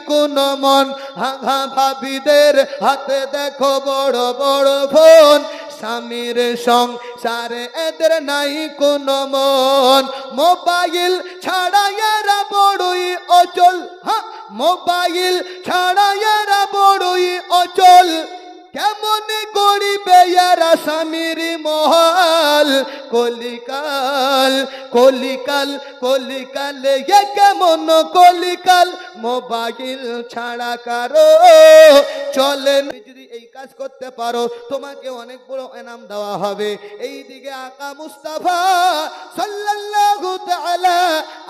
কোনো মন, ভাবিদের হাতে দেখো বড় বড় ফোন, স্বামীর সংসারে এদের নাই কোনো মন, মোবাইল ছাড়া এরা বড়ই অচল, মোবাইল ছাড়া এরা বড়ই অচল, কেমন গরিবে এরা স্বামীর মহল, কলিকাল কলিকাল কলিকাল এ কেমন কলিকাল, মোবাইল ছাড়া কারো চলে না। যদি এই কাজ করতে পারো তোমাকে অনেক বড় ইনাম দেওয়া হবে। এইদিকে আকা মুস্তাফা সাল্লাল্লাহু তাআলা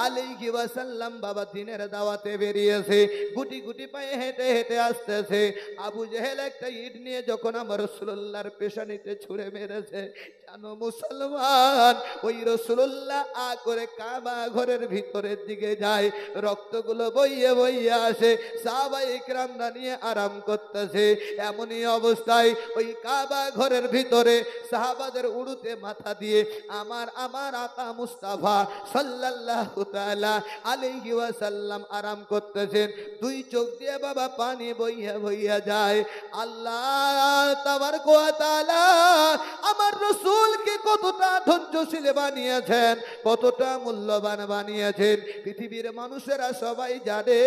আলাইহি ওয়াসাল্লাম বাবা দিনের দাওয়াতে বেরিয়েছে, গুটি গুটি পায়ে হেঁটে হেঁটে আসতেছে। আবু জেহেল একটা ইট নিয়ে যখন আমার রাসূলুল্লাহর পেশানিতে ছুঁড়ে মেরেছে, জানো মুসলমান ওই রাসূলুল্লাহ আ করে কাবা ঘরের ভিতরের দিকে যায়, রক্তগুলো বইয়ে বইয়ে আসে, সাহাবায়ে কিরামরা নিয়ে আরাম করতেছে। এমনই অবস্থায় ওই কাবা ঘরের ভিতরে সাহাবাদের উড়ুতে মাথা দিয়ে আমার আকা মুস্তাফা সাল্লাল্লাহু তাআলা আলাইহি ওয়াসাল্লাম আরাম করতেছেন। দুই চোখ দিয়ে বাবা পানি বইয়া বইয়া যায়। আল্লাহ তাবারক ওয়া তাআলা আমার রাসূলকে কতটা ধৈর্যশীল বানিয়েছেন, কতটা মূল্যবান বানিয়েছেন। পৃথিবীর মানুষেরা সবাই জানে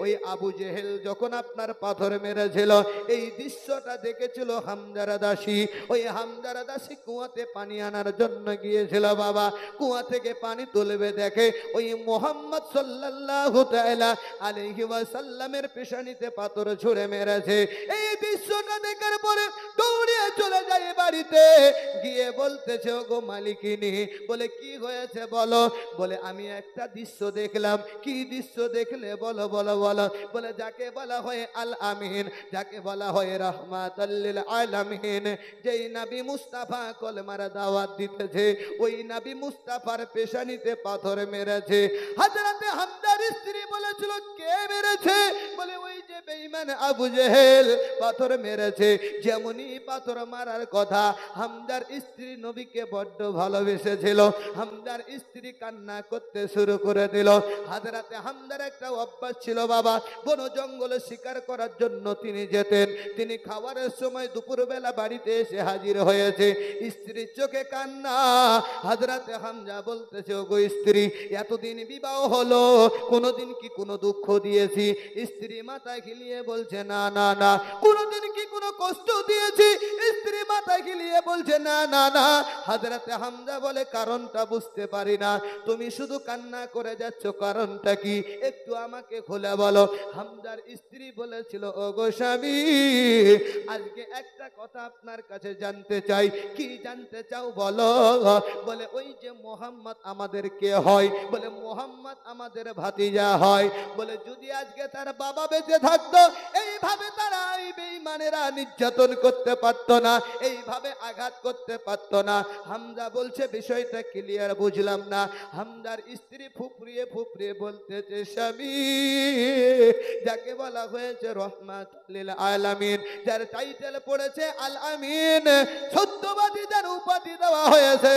ওই আবু জেহেল যখন আপনার পাথর মেরেছিল, এই দৃশ্যটা দেখেছিল হামজার দাসী। ওই হামজার দাসী কুয়াতে পানি আনার জন্য গিয়েছিল বাবা, কুয়া থেকে পানি তুলবে, দেখে ওই মুহাম্মদ সাল্লাল্লাহু তাআলা আলাইহি ওয়াসাল্লামের পেশানিতে পাথর ছুঁড়ে মেরেছে। এই দৃশ্যটা দেখার পরে দৌড়িয়ে চলে যায় বাড়িতে, গিয়ে বলতেছে ওগো মালিকিনী, বলে কি হয়েছে বলো। বলে আমি একটা দৃশ্য দেখলাম। কি দৃশ্য দেখলে বলো বলো বলো। বলে যাকে বলা হয় আল আমিন, যাকে বলা হয় রাহমাতাল লিল আলামিন, যেই নবী মুস্তাফা কলমার দাওয়াত দিতেছে, ওই নবী মুস্তাফার পেশানিতে পাথর মেরেছে। হযরতে হামজার স্ত্রী বলেছিল কে মেরেছে? বলে ওই যে বেঈমান আবু জেহেল পাথর মেরেছে। যেমনই পাথর মারার কথা, হামজার স্ত্রী নবীকে বড্ড ভালোবেসেছিল। হামজার স্ত্রী কান্না করতে শুরু করে দিল। হযরতে হামজার একটা অভ্যাস ছিল বাবা, বন জঙ্গলে শিকার করার জন্য তিনি যেতেন। তিনি খাবারের সময় দুপুরবেলা বাড়িতে এসে হাজির হয়েছে, স্ত্রীর চোখে কান্না। হযরতে হামজা বলতেছে ওগো স্ত্রী, এতদিন বিবাহ হলো, কোনোদিন কি কোনো দুঃখ দিয়েছি? স্ত্রী মাথা খিলিয়ে বলছে না না না। কোনোদিন কি কোনো কষ্ট দিয়েছি? স্ত্রী মাথা খিলিয়ে বলছে না না না। হযরতে হামজা বলে কারণটা বুঝতে পারি না, তুমি শুধু কান্না করে যাচ্ছ, কারণটা কি একটু আমাকে খুলে বলো। হামজার স্ত্রী বলেছিল ওগো স্বামী, আজকে একটা কথা আপনার কাছে জানতে চাই। কি জানতে চাও বলো। বলে ওই যে মুহাম্মদ আমাদের কে হয়? বলে মুহাম্মদ আমাদের ভাতিজা হয়। বলে যদি আজকে তার বাবা বেঁচে থাকতো, এইভাবে তারা এই বেঈমানেরা নির্যাতন করতে পারতো না, এইভাবে আঘাত করতে পারতো না। হামজা বলছে বিষয়টা ক্লিয়ার বুঝলাম না। হামজার স্ত্রী ফুফরিয়ে ফুফরিয়ে বলতেছে স্বামী, যাকে বলা হয়েছে রহমাতুল লিল আলামিন, যার টাইটেল পড়েছে আল আমিন, সত্যবাদী যার উপাধি দেওয়া হয়েছে,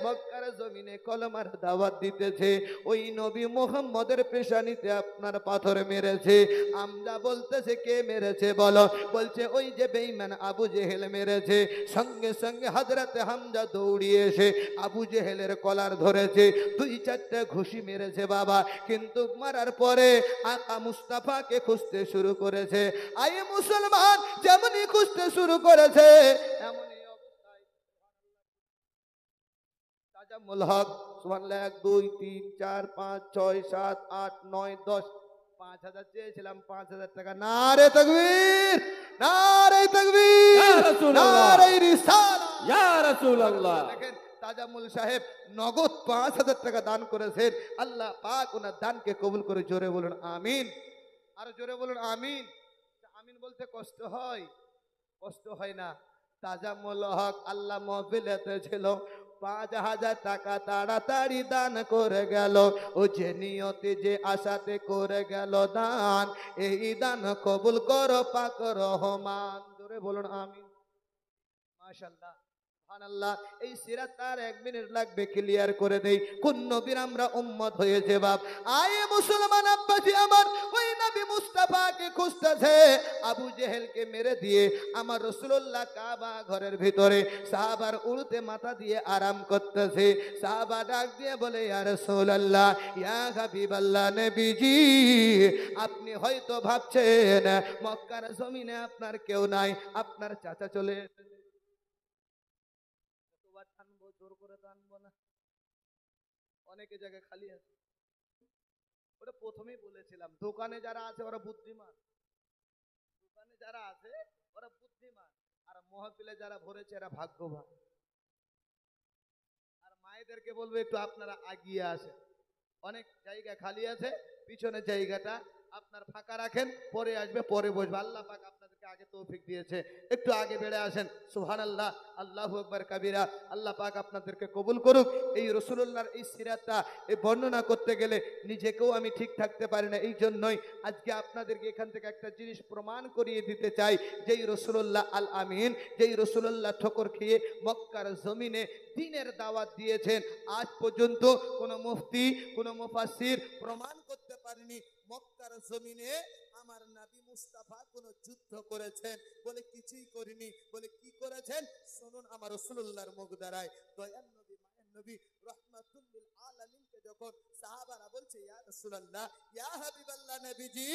মক্কার জমিনে কলমার দাওয়াত দিতেছে, ওই নবী মুহাম্মদের পেশানিতে আপনার পাথর মেরেছে। হামজা বলতেছে কে মেরেছে বলো। বলছে ওই যে বেঈমান আবু জেহেল মেরেছে। সঙ্গে সঙ্গে হযরতে হামজা দৌড়িয়ে এসে আবু জেহেলের কলার ধরেছে, দুই চারটে ঘুষি মেরেছে বাবা। কিন্তু মারার পরে আকা মুস্তাফাকে খুঁজতে শুরু করেছে। আয়ে মুসলমান, যেমনই খুঁজতে শুরু করেছে এমনই অবস্থায় তাজামুল হক সুবহানাল্লাহ 1 2 3 4 5 6 7 8 9 10 5000 চেয়েছিলাম, 5000 টাকা। নারে তাকবীর, নারে তাকবীর, নারে রিসালাত, ইয়া রাসূলুল্লাহ। দেখেন তাজামুল সাহেব নগদ 5000 টাকা দান করেছেন। আল্লাহ পাক ওনার দানকে কবুল করে। জোরে বলুন আমিন, আর জোরে বলুন আমিন। আমিন বলতে কষ্ট হয়? কষ্ট হয় না। তাজামুল হক আল্লাহ মাহফিলেতে ছিল, 5000 টাকা তাড়াতাড়ি দান করে গেল। ও যে নিয়তে যে আশাতে করে গেল দান, এই দান কবুল করো পাক রহমান। জোরে বলুন আমিন। মাশাআল্লাহ, সুবহানাল্লাহ। এই সিরাত আর 1 মিনিট লাগবে ক্লিয়ার করে দেই, কোন নবীর আমরা উম্মত হয়েছে বাপ। আয়ে মুসলমান আব্বাজি আমার, ওই নবী মুস্তাফা খুঁজতেছে আবু জেহেলকে মেরে দিয়ে আমার রাসূলুল্লাহ কাবা ঘরের ভিতরে সাহাবার উড়তে মাথা দিয়ে আরাম করতেছে। সাহাবা ডাক দিয়ে বলে, ইয়া রাসূলুল্লাহ, ইয়া হাবিবাল্লাহ, নবীজি, আপনি হয়তো ভাবছেন মক্কার জমিনে আপনার কেউ নাই, আপনার চাচা চলে এসেছে। টানবো, জোর করে টানবো না, অনেকে জায়গায় খালি আছে। ওটা প্রথমেই বলেছিলাম, দোকানে যারা আছে ওরা বুদ্ধিমান, দোকানে যারা আছে ওরা বুদ্ধিমান, আর মহফিলে যারা ভরেছে এরা ভাগ্যবান। আর মায়েদেরকে বলবো একটু আপনারা আগিয়ে আসেন, অনেক জায়গা খালি আছে, পিছনের জায়গাটা আপনার ফাঁকা রাখেন, পরে আসবে, পরে বসবে। আল্লাহ পাক আপনাদেরকে আগে তৌফিক দিয়েছে, একটু আগে বেড়ে আসেন। সুবহানাল্লাহ, আল্লাহু আকবার কাবীরা। আল্লাহ পাক আপনাদেরকে কবুল করুক। এই রাসূলুল্লাহর এই সিরাতটা এই বর্ণনা করতে গেলে নিজেকেও আমি ঠিক থাকতে পারি না, এই জন্যই আজকে আপনাদেরকে এখান থেকে একটা জিনিস প্রমাণ করিয়ে দিতে চাই। যেই রাসূলুল্লাহ আল আমিন, যেই রাসূলুল্লাহ ঠোকর খেয়ে মক্কার জমিনে দ্বীনের দাওয়াত দিয়েছেন, আজ পর্যন্ত কোন মুফতি, কোন মুফাসসির প্রমাণ করতে পারেনি মক্কার জমিনে আমার নবী মুস্তাফা কোন যুদ্ধ করেছেন বলে। কিছুই করিনি বলে। কি করেছেন শুনুন আমার রাসূলুল্লাহর মুখ দ্বারায়। দয়ার নবী, মায়ের নবী, রাহমাতুল লিল আলামিনকে যখন সাহাবারা বলছে, ইয়া রাসূলুল্লাহ, ইয়া হাবিবাল্লাহ, নবীজি,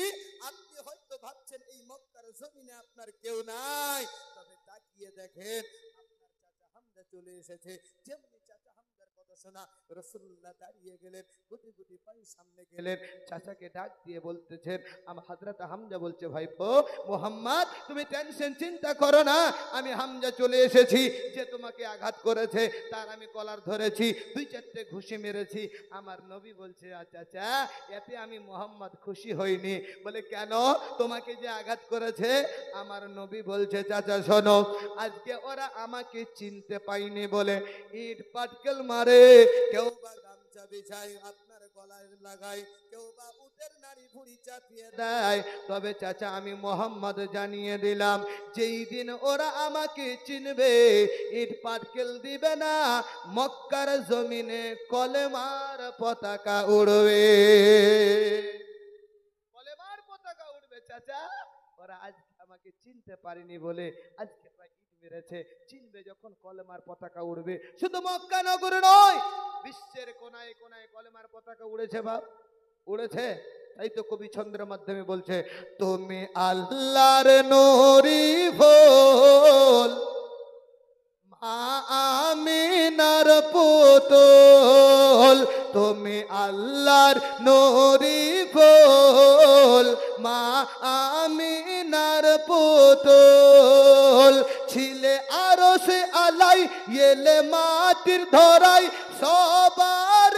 আপনি হয়তো ভাবছেন এই মক্কার জমিনে আপনার কেউ নাই, তবে তাকিয়ে দেখেন আপনার চাচা হামজা চলে এসেছে। যেমনি চাচা হামজার কথা শোনা রাসূলুল্লাহ দাঁড়িয়ে গেলেন, গুটি গুটি পায়ে সামনে গেলেন, চাচাকে ডাক দিয়ে বলতেছেন, আমার হযরত হামজা বলছে, ভাইপো মুহাম্মদ, তুমি টেনশন চিন্তা করো না, আমি হামজা চলে এসেছি। যে তোমাকে আঘাত করেছে তার আমি কলার ধরেছি, 2-4টে ঘুষি মেরেছি। আমার নবী বলছে, চাচা, এতে আমি মুহাম্মদ খুশি হইনি। বলে, কেন? তোমাকে যে আঘাত করেছে। আমার নবী বলছে, চাচা শোনো, আজকে ওরা আমাকে চিনতে পাইনি বলে ইট পাটকেল মারে, কেউ বা গামছা বিছায় আপনার গলায় লাগায়, কেউ বা উটের নাড়ি ভুঁড়ি চাপিয়ে দেয়। তবে চাচা আমি মুহাম্মদ জানিয়ে দিলাম, যেই দিন ওরা আমাকে চিনবে ইট পাটকেল দিবে না, মক্কার জমিনে কলেমার পতাকা উড়বে, কলেমার পতাকা উড়বে। চাচা, ওরা আজকে আমাকে চিনতে পারেনি বলে আজকে মেরেছে, চিনবে যখন কলেমার পতাকা উড়বে। শুধু মক্কা নগর নয়, বিশ্বের কোনায় কোনায় কলেমার পতাকা উড়েছে বাপ, উড়েছে। তাই তো কবি ছন্দের মাধ্যমে বলছে, তুমি আল্লাহর নূরি ফুল, মা আমিনার পুতুল, তুমি আল্লাহর নূরি ফুল, মা আমিনার পুতুল, ছিলে আরশে আলাই, এলে মাটির ধরাই সবার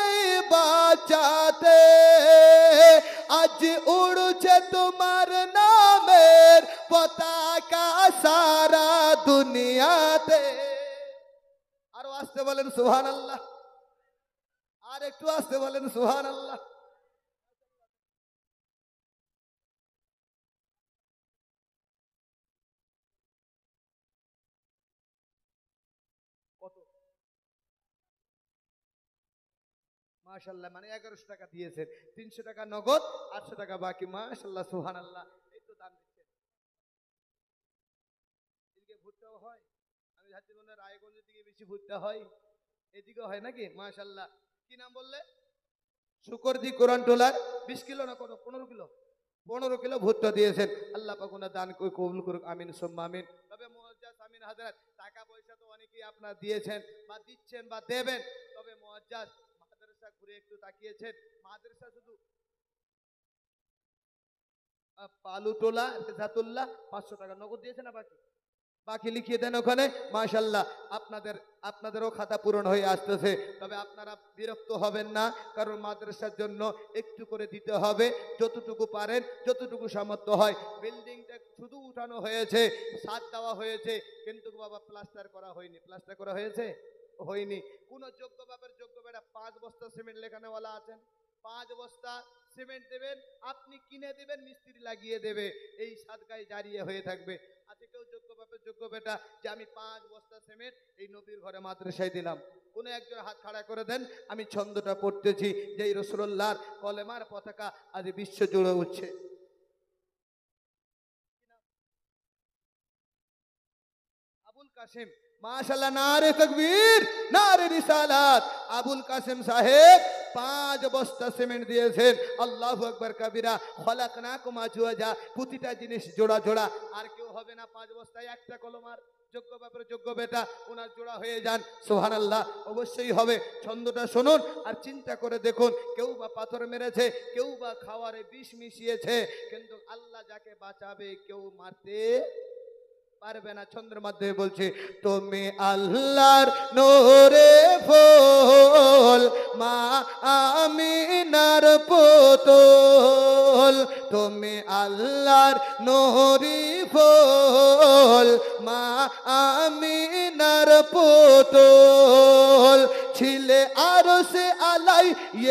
বাঁচাতে, আজ উড়ছে তোমার নামের পতাকা সারা দুনিয়াতে। আরো আসতে বলেন সুবহানাল্লাহ, আর একটু আসতে বলেন সুবহানাল্লাহ। কত? মাশাআল্লাহ, মানে 1100 টাকা দিয়েছেন, 300 টাকা নগদ, 800 টাকা বাকি। মাশাআল্লাহ, সুবহানাল্লাহ। এই তো দান দিচ্ছেন। এদিকে ভুট্টাও হয়, আমি ভাবছি মনে হয় রায়গঞ্জের দিকে বেশি ভুট্টা হয়, এদিকে হয় নাকি? মাশাআল্লাহ। কি নাম বললে? শুকরদি কোরআন টোলার 20 কিলো না কত? 15 কিলো, 15 কিলো ভুট্টা দিয়েছেন। আল্লাহ পাক ওনার দান কবুল করুক, আমিন সুম্মা আমিন। তবে মুআজ্জাজ আমিন হযরত, টাকা পয়সা তো অনেকেই আপনারা দিয়েছেন বা দিচ্ছেন বা দেবেন, তবে মুআজ্জাজ মাদ্রাসা ঘুরে একটু তাকিয়েছেন, মাদ্রাসা শুধু পালুটোলা রেজাতুল্লাহ 500 টাকা নগদ দিয়েছেন, না বাকি? বাকি লিখিয়ে দেন ওখানে। মাশাআল্লাহ, আপনাদেরও খাতা পূরণ হয়ে আসতেছে। তবে আপনারা বিরক্ত হবেন না, কারণ মাদ্রাসার জন্য একটু করে দিতে হবে, যতটুকু পারেন, যতটুকু সামর্থ্য হয়। বিল্ডিংটা শুধু উঠানো হয়েছে, ছাদ দেওয়া হয়েছে, কিন্তু বাবা প্লাস্টার করা হয়নি। প্লাস্টার করা হয়েছে? হয়নি। কোন যোগ্য বাবার যোগ্য বেটা 5 বস্তা সিমেন্ট লেখানেওয়ালা আছেন? 5 বস্তা সিমেন্ট দেবেন, আপনি কিনে দেবেন, মিস্ত্রি লাগিয়ে দেবে, এই সাদকায় জারিয়ে হয়ে থাকবে। আছে কেউ যোগ্য বাপের যোগ্য বেটা যে আমি 5 বস্তা সিমেন্ট এই নবীর ঘরে মাদ্রাসায় দিলাম? কোন একজন হাত খাড়া করে দেন, আমি ছন্দটা পড়তেছি, যে রাসূলুল্লাহর কলেমার পতাকা আজ বিশ্ব জুড়ে উঠছে। কাসেম, মাশাআল্লাহ, নারে তাকবীর, নারে রিসালাত। আবুল কাসেম সাহেব 5 বস্তা সিমেন্ট দিয়েছেন। আল্লাহু আকবার কাবীরা। খলাকনাকুম আজওয়াজা, প্রতিটা জিনিস জোড়া জোড়া। আর কেউ হবে না 5 বস্তায় একটা কলম। আর যোগ্য ব্যাপারে যোগ্য বেটা, ওনার জোড়া হয়ে যান। সুবহানাল্লাহ, অবশ্যই হবে। ছন্দটা শুনুন আর চিন্তা করে দেখুন। কেউ বা পাথর মেরেছে, কেউ বা খাওয়ারে বিষ মিশিয়েছে, কিন্তু আল্লাহ যাকে বাঁচাবে কেউ মারতে পারবে না। ছন্দের মাধ্যমে বলছে, তুমি আল্লাহর নূরে ফুল, মা আমিনার পুতুল। তুমি আল্লাহর নূরি ফুল, মা আমিনার পুতুল। ছিলে আরশে আলাই,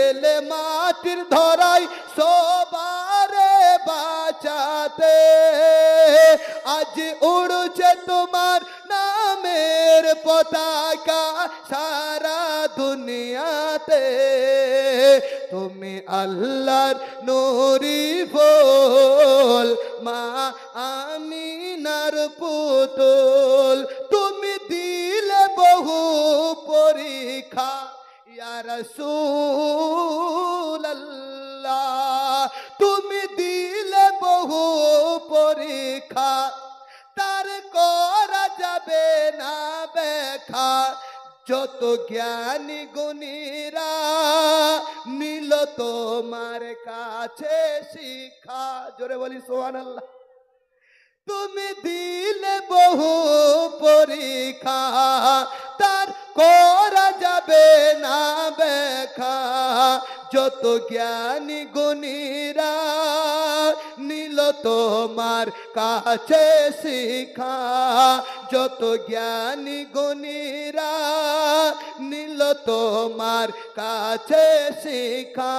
এলে মাটির ধরাই, সবারে বাঁচাতে। আজ উড়ছে তোমার নামের পতাকা সারা দুনিয়াতে। তুমি আল্লাহর নূরি ফুল, মা আমিনার পুতুল। তুমি দিলে বহু পরীক্ষা ইয়া রাসূলুল্লাহ। তুমি দিলে বহু পরীক্ষা, তার করা যাবে না ব্যাখ্যা। যত জ্ঞানী গুণীরা নিল তোমার কাছে শিক্ষা। জোরে বলি সুবহানাল্লাহ। তুমি দিলে বহু পরীক্ষা, তার করা যাবে না ব্যাখ্যা। যত জ্ঞানী গুণীরা নিল তোমার কাছে শিক্ষা। যত জ্ঞানী গুণীরা নিল তোমার কাছে শিক্ষা।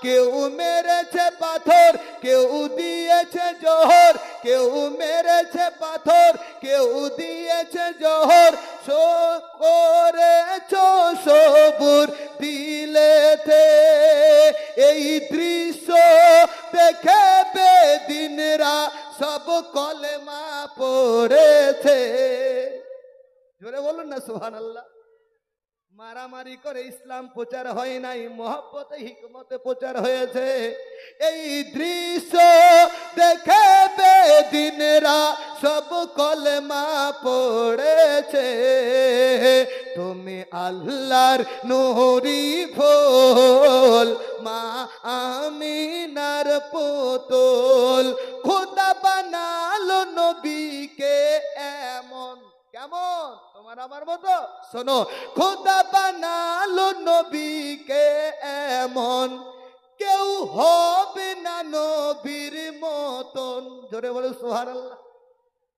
কেউ মেরেছে পাথর, কেউ দিয়েছে জোহর। কেউ মেরেছে পাথর, কেউ দিয়েছে জোহর। করেছো সবুর দিলেতে। এই দৃশ্য দেখে বেদিনরা সব কলেমা পড়েছে। জোরে বলুন না সুবহানাল্লাহ। মারামারি করে ইসলাম প্রচার হয় নাই, মহব্বতে হিকমতে প্রচার হয়েছে। এই দৃশ্য দেখে বেদিনরা সব কলেমা পড়েছে। তুমি আল্লাহর নূরি ফুল, মা আমিনার পুতুল। খোদা বানালো নবীকে এমন, কেমন তোমার আমার মতো। শোনো, খোদা বানালো নবীকে এমন, কেউ হবে না নবীর মতন। জোরে বলো সুবহানাল্লাহ।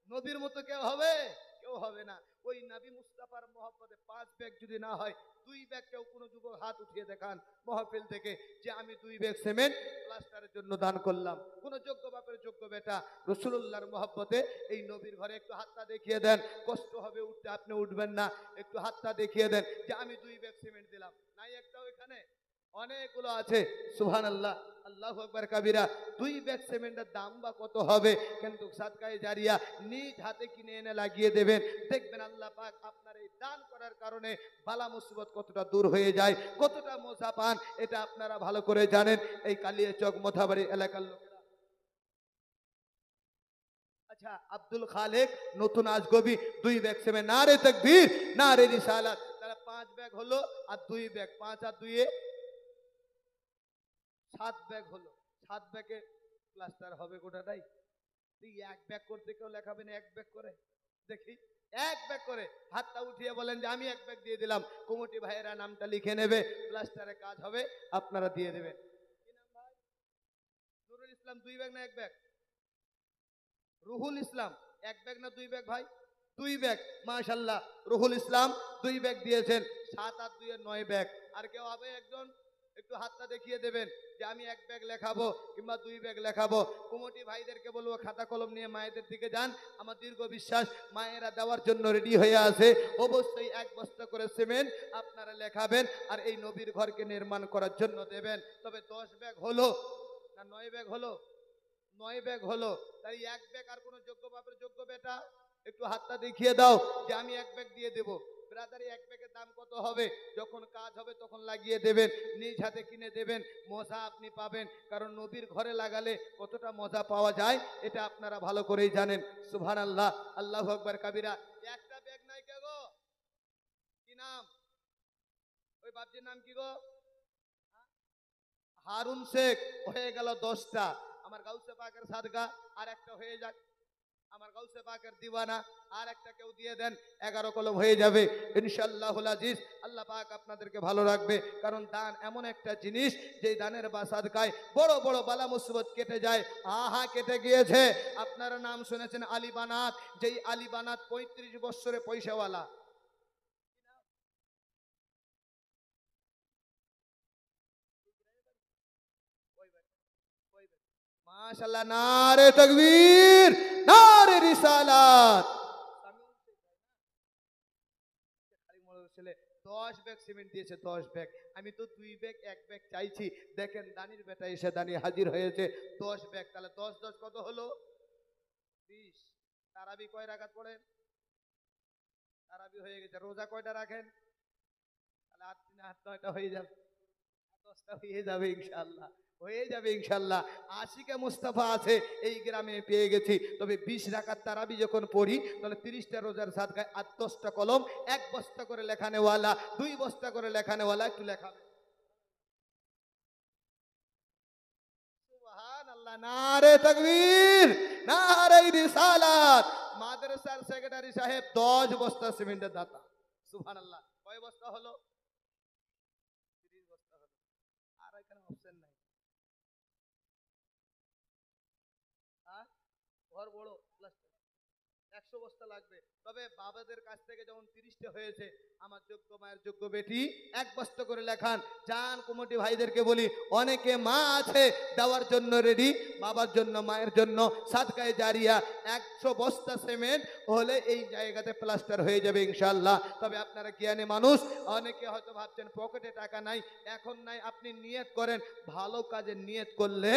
নবীর মতো কেউ হবে? কেউ হবে না। ওই নবী মুস্তাফার মহব্বতে 5 ব্যাগ যদি না হয়, 2 ব্যাগ কেউ কোনো যুবক হাত উঠিয়ে দেখান মাহফিল থেকে যে আমি 2 ব্যাগ সিমেন্ট প্লাস্টারের জন্য দান করলাম। কোন যোগ্য বাপের যোগ্য বেটা রাসূলুল্লাহর মহব্বতে এই নবীর ঘরে একটু হাতটা দেখিয়ে দেন। কষ্ট হবে উঠতে, আপনি উঠবেন না। একটু হাতটা দেখিয়ে দেন যে আমি 2 ব্যাগ সিমেন্ট দিলাম। নাই একটাও এখানে? অনেকগুলো আছে। সুবহানাল্লাহ, আল্লাহু আকবার কাবীরা। 2 ব্যাগ সিমেন্টের দাম বা কত হবে, কিন্তু সাদকায়ে জারিয়া নিজ হাতে কিনে এনে লাগিয়ে দেবেন। দেখবেন আল্লাহ পাক আপনার এই দান করার কারণে বালা মুসিবত কতটা দূর হয়ে যায়, কতটা মজা পান, এটা আপনারা ভালো করে জানেন। এই কালিয়াচক মোথাবাড়ি এলাকার লোকেরা। আচ্ছা, আব্দুল খালেক নতুন আজগবি 2 ব্যাগ সিমেন্ট। নারে তাকবীর, নারে রিসালাত। তাহলে 5 ব্যাগ হলো আর 2 ব্যাগ, 5 আর 2 7 ব্যাগ হলো। 7 ব্যাগে প্লাস্টার হবে গোটাটাই। তুই 1 ব্যাগ করতে কেউ লেখাবেন 1 ব্যাগ করে? দেখি 1 ব্যাগ করে হাতটা উঠিয়ে বলেন যে আমি 1 ব্যাগ দিয়ে দিলাম। কমিটি ভাইয়েরা নামটা লিখে নেবে, প্লাস্টারে কাজ হবে, আপনারা দিয়ে দেবেন। কি নাম ভাই? নুরুল ইসলাম। 2 ব্যাগ না 1 ব্যাগ? রুহুল ইসলাম। 1 ব্যাগ না 2 ব্যাগ ভাই? 2 ব্যাগ। মাশাআল্লাহ, রুহুল ইসলাম 2 ব্যাগ দিয়েছেন। 7 আর 2 9 ব্যাগ। আর কেউ হবে একজন? একটু হাতটা দেখিয়ে দেবেন যে আমি 1 ব্যাগ লেখাবো কিংবা 2 ব্যাগ লেখাবো। কমিটি ভাইদেরকে বলবো খাতা কলম নিয়ে মায়েদের দিকে যান। আমার দীর্ঘ বিশ্বাস মায়েরা দেওয়ার জন্য রেডি হয়ে আছে। অবশ্যই 1 বস্তা করে সিমেন্ট আপনারা লেখাবেন আর এই নবীর ঘরকে নির্মাণ করার জন্য দেবেন। তবে 10 ব্যাগ হলো না 9 ব্যাগ হলো? 9 ব্যাগ হলো। তাই 1 ব্যাগ। আর কোন যোগ্য বাপের যোগ্য বেটা একটু হাতটা দেখিয়ে দাও যে আমি এক ব্যাগ দিয়ে দেবো। ব্রাদার, এক ব্যাগের দাম কত হবে? যখন কাজ হবে তখন লাগিয়ে দেবেন, নিজ হাতে কিনে দেবেন, মজা আপনি পাবেন। কারণ নবীর ঘরে লাগালে কতটা মজা পাওয়া যায় এটা আপনারা ভালো করেই জানেন। সুবহানাল্লাহ, আল্লাহু আকবার কাবীরা। একটা ব্যাগ নাই কে গো? কি নাম ওই বাপজির নাম কি গো? হারুন শেখ। হয়ে গেল 10টা। আমার গাউসে পাকের সাদকা আর একটা হয়ে যাক, আমার গাউসে পাকের দিওয়ানা আর একটা কেউ দিয়ে দেন, 11 কলম হয়ে যাবে ইনশাআল্লাহুল আজিজ। আল্লাহ পাক আপনাদেরকে ভালো রাখবে। কারণ দান এমন একটা জিনিস যেই দানের বা সাদকায় বড় বড় বালা মুসিবত কেটে যায়। আহা কেটে গিয়েছে। আপনারা নাম শুনেছেন আলী বানাত, যেই আলী বানাত 35 বছরে পয়সাওয়ালা। মাশাআল্লাহ, নারে তাকবীর, নারে রিসালাত। ছেলে 10 ব্যাগ সিমেন্ট দিয়েছে, 10 ব্যাগ। আমি তো 2 ব্যাগ 1 ব্যাগ চাইছি। দেখেন দানির বেটা এসে দানি হাজির হয়েছে 10 ব্যাগ। তাহলে 10 10 কত হলো? 20। তারাবি কয় রাকাত পড়েন? তারাবি হয়ে গেছে। রোজা কয়টা রাখেন? তাহলে 8 3 8 9টা হয়ে যাবে, 10টা হয়ে যাবে ইনশাআল্লাহ, হয়ে যাবে ইনশাআল্লাহ। আশিকে মুস্তাফা আছে এই গ্রামে পেয়ে গেছি। তবে 20 রাকাত তারাবি যখন পড়ি তাহলে 30টা রোজার সাদকায় 8 10টা কলম, 1 বস্তা করে লেখানেওয়ালা, 2 বস্তা করে লেখানেওয়ালা একটু লেখাবে। সুবহানাল্লাহ, নারে তাকবীর, নারে রিসালাত। মাদ্রাসার সেক্রেটারি সাহেব 10 বস্তা সিমেন্টের দাতা। সুবহানাল্লাহ। কয় বস্তা হলো? 30 বস্তা হলো। আর এখানে অপশন নাই। হ্যাঁ, ঘর বড়, 100 বস্তা লাগবে। তবে বাবাদের কাছ থেকে যেমন 30টা হয়েছে, আমার যোগ্য মায়ের যোগ্য বেটি 1 বস্তা করে লেখান। জান কমিটি ভাইদেরকে বলি, অনেকে মা আছে দেওয়ার জন্য রেডি, বাবার জন্য মায়ের জন্য সাদকায়ে জারিয়া 100 বস্তা সিমেন্ট হলে এই জায়গাতে প্লাস্টার হয়ে যাবে ইনশাআল্লাহ। তবে আপনারা জ্ঞানী মানুষ, অনেকে হয়তো ভাবছেন পকেটে টাকা নাই, এখন নাই। আপনি নিয়ত করেন, ভালো কাজে নিয়ত করলে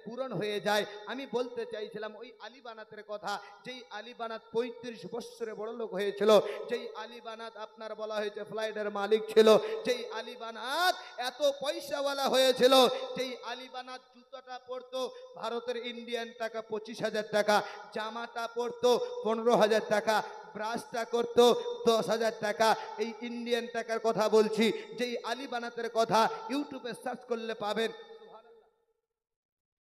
পূরণ হয়ে যায়। আমি বলতে চাইছিলাম ওই আলী বানাতের কথা, যেই আলী বানাত 35 বছরে বড় লোক হয়েছিল, যেই আলী বানাত আপনার বলা হয়েছে ফ্লাইটের মালিক ছিল, যেই আলী বানাত এত পয়সাওয়ালা হয়েছিল, যেই আলী বানাত জুতোটা পড়তো ভারতের ইন্ডিয়ান টাকা 25,000 টাকা, জামাটা পড়তো 15,000 টাকা, ব্রাশটা করতো 10,000 টাকা। এই ইন্ডিয়ান টাকার কথা বলছি। যেই আলী বানাতের কথা ইউটিউবে সার্চ করলে পাবেন।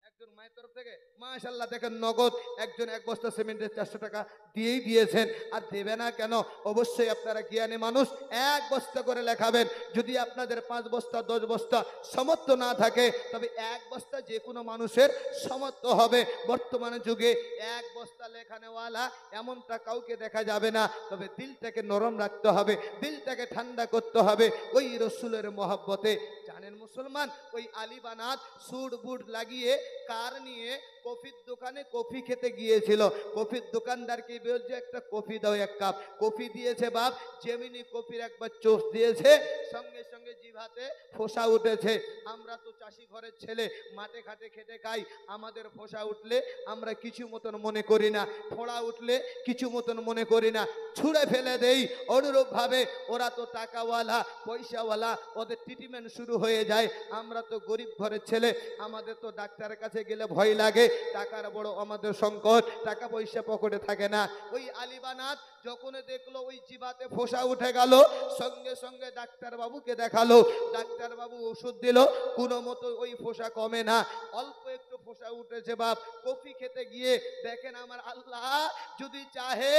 একজন মায়ের তরফ থেকে মাশাআল্লাহ দেখেন নগদ একজন 1 বস্তা সিমেন্টের 400 টাকা দিয়েই দিয়েছেন। আর দেবে না কেন? অবশ্যই আপনারা জ্ঞানী মানুষ, 1 বস্তা করে লেখাবেন। যদি আপনাদের 5 বস্তা 10 বস্তা সামর্থ্য না থাকে, তবে 1 বস্তা যে কোনো মানুষের সামর্থ্য হবে। বর্তমানে যুগে 1 বস্তা লেখানেওয়ালা এমনটা কাউকে দেখা যাবে না। তবে দিলটাকে নরম রাখতে হবে, দিলটাকে ঠান্ডা করতে হবে ওই রসুলের মহব্বতে। জানেন মুসলমান, ওই আলী বানাত সুট বুট লাগিয়ে কার নিয়ে কফির দোকানে কফি খেতে গিয়েছিল। কফির দোকানদারকে বলছে একটা কফি দাও, 1 কাপ। কফি দিয়েছে বাপ, যেমনি কফির একবার চোষ দিয়েছে সঙ্গে সঙ্গে জিভাতে ফোসা উঠেছে। আমরা তো চাষি ঘরের ছেলে, মাঠে ঘাটে খেটে খাই। আমাদের ফোসা উঠলে আমরা কিছু মতন মনে করি না, ফোড়া উঠলে কিছু মতন মনে করি না, ছুঁড়ে ফেলে দেই। অনুরূপ ভাবে ওরা তো টাকাওয়ালা পয়সাওয়ালা, ওদের ট্রিটমেন্ট শুরু হয়ে যায়। আমরা তো গরিব ঘরের ছেলে, আমাদের তো ডাক্তারের কাছে গেলে ভয় লাগে। টাকার বড় আমাদের সংকট, টাকা পয়সা পকেটে থাকে না। ওই আলী বানাত যখন দেখলো ওই জিভাতে ফোসা উঠে গেল, সঙ্গে সঙ্গে ডাক্তার বাবুকে দেখালো। ডাক্তার বাবু ওষুধ দিল, কোনো মতো ওই ফোসা কমে না। অল্প একটু ফোসা উঠেছে বাপ। কফি খেতে গিয়ে দেখেন আমার আল্লাহ যদি চাহে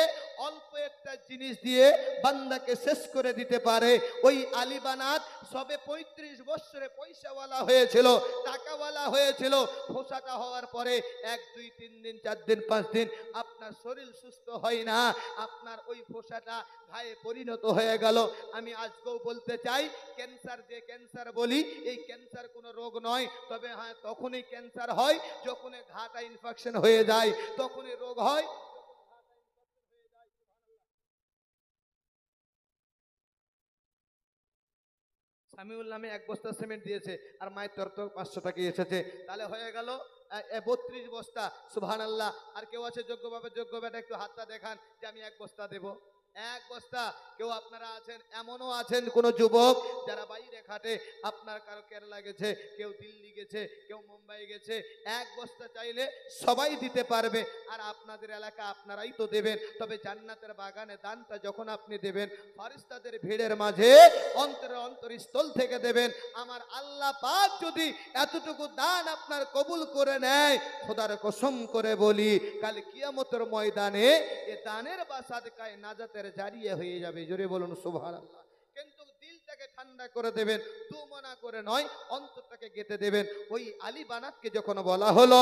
অল্প একটা জিনিস দিয়ে বান্দাকে শেষ করে দিতে পারে। ওই আলী বানাত সবে 35 বছরে পয়সাওয়ালা হয়েছিল, টাকাওয়ালা হয়েছিল। ফোসাটা হওয়ার পরে 1 2 3 দিন 4 দিন 5 দিন আপনার শরীর সুস্থ হয় না, আপনার ওই ফোসাটা ঘায়ে পরিণত হয়ে গেল। আমি আজকেও বলতে চাই, ক্যান্সার যে ক্যান্সার বলি, এই ক্যান্সার কোনো রোগ নয়। তবে হ্যাঁ, তখনই ক্যান্সার হয় যখন ঘাটা ইনফেকশন হয়ে যায়, তখনই রোগ হয়। সামিউল নামে 1 বস্তা সিমেন্ট দিয়েছে, আর মায়ের তরফ থেকে 500 টাকা এসেছে। তাহলে হয়ে গেল 32 বস্তা। সুবহানাল্লাহ। আর কেউ আছে যোগ্যভাবে, যোগ্য বেটা একটু হাতটা দেখান যে আমি 1 বস্তা দেব। 1 বস্তা। কেউ আপনারা আছেন, এমনও আছেন কোন যুবক যারা বাইরে খাটে, আপনার কারো কেরালা গেছে, কেউ দিল্লি গেছে, কেউ মুম্বাই গেছে, 1 বস্তা চাইলে সবাই দিতে পারবে। আর আপনাদের এলাকা আপনারাই তো দেবেন। তবে জান্নাতের বাগানে দানটা যখন আপনি দেবেন, ফেরেশতাদের ভিড়ের মাঝে অন্তরে অন্তরস্থল থেকে দেবেন। আমার আল্লাহ পাক যদি এতটুকু দান আপনার কবুল করে নেয়, খোদার কসম করে বলি, কাল কিয়ামতের ময়দানে এ দানের বা সাদকায়ে নাজাতের জারিয়া হয়ে যাবে। জোরে বলুন সুবহানাল্লাহ। কিন্তু দিলটাকে ঠান্ডা করে দেবেন, দুমনা করে নয়, অন্তরটাকে গেঁথে দেবেন। ওই আলী বানাতকে যখন বলা হলো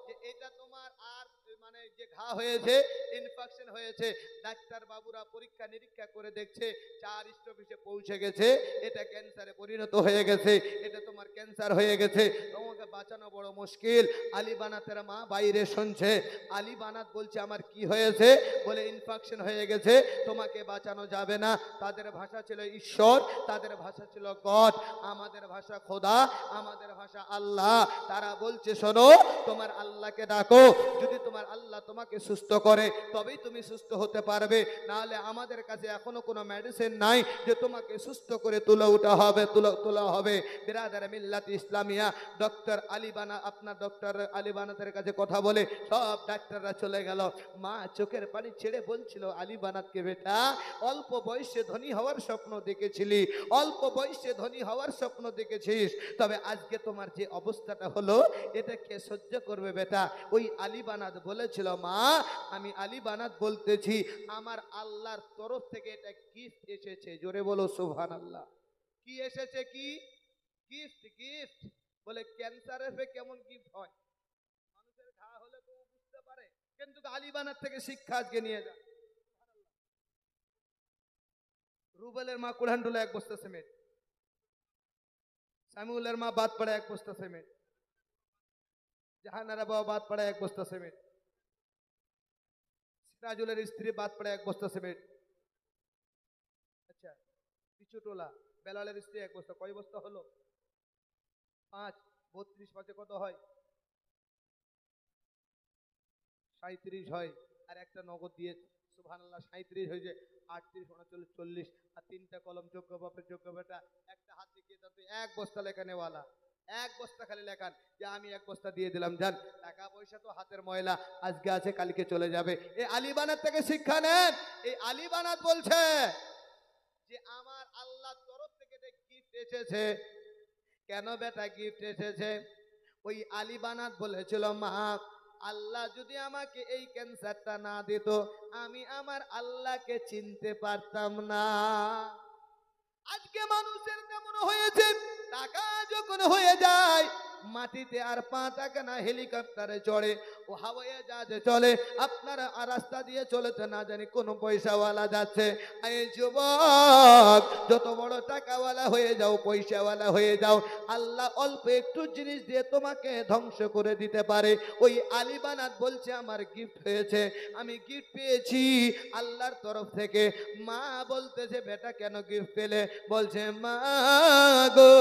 যে এটা তোমার আর মানে যে ঘা হয়েছে, ইনফেকশন হয়েছে, ডাক্তার বাবুরা পরীক্ষা নিরীক্ষা করে দেখছে 4 স্টপেজে পৌঁছে গেছে, এটা ক্যান্সারে পরিণত হয়ে গেছে, এটা তোমার ক্যান্সার হয়ে গেছে, তোমাকে বাঁচানো বড় মুশকিল। আলী বানাতের মা বাইরে শুনছে, আলী বানাত বলছে আমার কি হয়েছে? বলে ইনফেকশন হয়ে গেছে, তোমাকে বাঁচানো যাবে না। তাদের ভাষা ছিল ঈশ্বর, তাদের ভাষা ছিল গড, আমাদের ভাষা খোদা, আমাদের ভাষা আল্লাহ। তারা বলছে শোনো, তোমার আল্লাহকে ডাকো, যদি তোমার আল্লাহ তোমাকে সুস্থ করে তবেই তুমি সুস্থ হতে পারবে, নাহলে আমাদের কাছে এখনো কোনো মেডিসিন নাই যে তোমাকে সুস্থ করে তোলা হবে। বিরাদার মিল্লাত ইসলামিয়া ডক্টর আলী বানা, আপনার ডক্টর আলী বানাতের কাছে কথা বলে সব ডাক্তাররা চলে গেল। মা চোখের পানি ছেড়ে বলছিল, আলী বানাতকে বেটা, অল্প বয়সে ধনী হওয়ার স্বপ্ন দেখেছিলি, অল্প বয়সে ধনী হওয়ার স্বপ্ন দেখেছিস, তবে আজকে তোমার যে অবস্থাটা হলো এটা কে সহ্য করবে বেটা? ওই আলী বানাত বলেছিল, মা আমি আলী বানাত বলতেছি, আমার আল্লাহর তরফ থেকে এটা গিফট এসেছে। জোরে বলো সুবহানাল্লাহ। কি এসেছে? কি গিফট? গিফট। বলে ক্যান্সারের কেমন গিফট হয়? মানুষের ঘা হলে তো বুঝতে পারে, কিন্তু আলী বানাত থেকে শিক্ষা আজকে নিয়ে যায়। রুবেলের মা কুড়ান্ডুলা 1 বস্তা সিমেন্ট, সামিউলের মা বাদ পড়ে 1 বস্তা সিমেন্ট, জাহানারা বাবা বাদ পড়ে 1 বস্তা সিমেন্ট, সিরাজুলের স্ত্রী বাদ পড়ে 1 বস্তা সিমেন্ট। আচ্ছা, পিছু টোলা বেলালের স্ত্রী 1 বস্তা, কয় বস্তা হলো? 5। 32 5 কত হয়? 37 হয়। আর একটা নগদ দিয়ে সুবহানাল্লাহ 37 হয়ে যায়, 38 39 40। আর 3টা কলম যোগ্য বাপের যোগ্য বেটা, একটা হাত দেখিয়ে দাও 1 বস্তা লেখা নেওয়ালা, 1 বস্তা খালি লেখান যে আমি 1 বস্তা দিয়ে দিলাম, যান। টাকা পয়সা তো হাতের ময়লা, আজকে আছে কালকে চলে যাবে। এই আলী বানাত থেকে শিক্ষা নেন। এই আলী বানাত বলছে যে আমার আল্লাহর তরফ থেকে গিফট এসেছে। কেন বেটা গিফট এসেছে? ওই আলী বানাত বলেছিল, মা আল্লাহ যদি আমাকে এই ক্যান্সারটা না দিত, আমি আমার আল্লাহকে চিনতে পারতাম না। আজকে মানুষের তেমন হয়েছে, টাকা যখন হয়ে যায় মাটিতে আর পা থাকে না, হেলিকপ্টারে চড়ে, ও হাওয়ায় জাহাজে চলে, আপনারা আর রাস্তা দিয়ে চলেতে না জানি কোন পয়সাওয়ালা যাচ্ছে। এই যুবক, যত বড় টাকাওয়ালা হয়ে যাও, পয়সাওয়ালা হয়ে যাও, আল্লাহ অল্প একটু জিনিস দিয়ে তোমাকে ধ্বংস করে দিতে পারে। ওই আলী বানাত বলছে আমার গিফট হয়েছে, আমি গিফট পেয়েছি আল্লাহর তরফ থেকে। মা বলতেছে, বেটা কেন গিফট পেলে? বলছে, মা গো,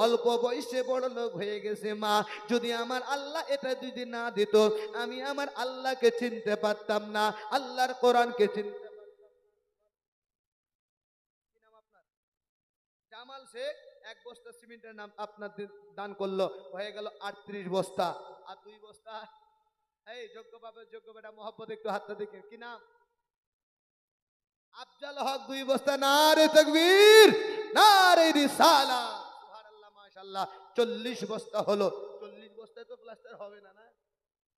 অল্প বয়সে বড় লোক হয়ে গেছে মা, যদি আমার আল্লাহ এটা যদি না দিত, আমি আমার আল্লাহকে চিনতে পারতাম না, আল্লাহর কোরআনকে চিনতে পারতাম না। কি নাম আপনার? জামাল শেখ। 1 বস্তা সিমেন্টের নাম আপনার দান করলো, হয়ে গেল 38 বস্তা। আর 2 বস্তা এই যোগ্য বাবা যোগ্য বেটা মোহাম্মদ একটু হাতটা দেখে, কি নাম? আফজাল হক। 2 বস্তা। নারে তাকবীর, নারে রিসালাত, সুবহানাল্লাহ মাশাআল্লাহ। 40 বস্তা হলো। 40 বস্তায় তো প্লাস্টার হবে না, না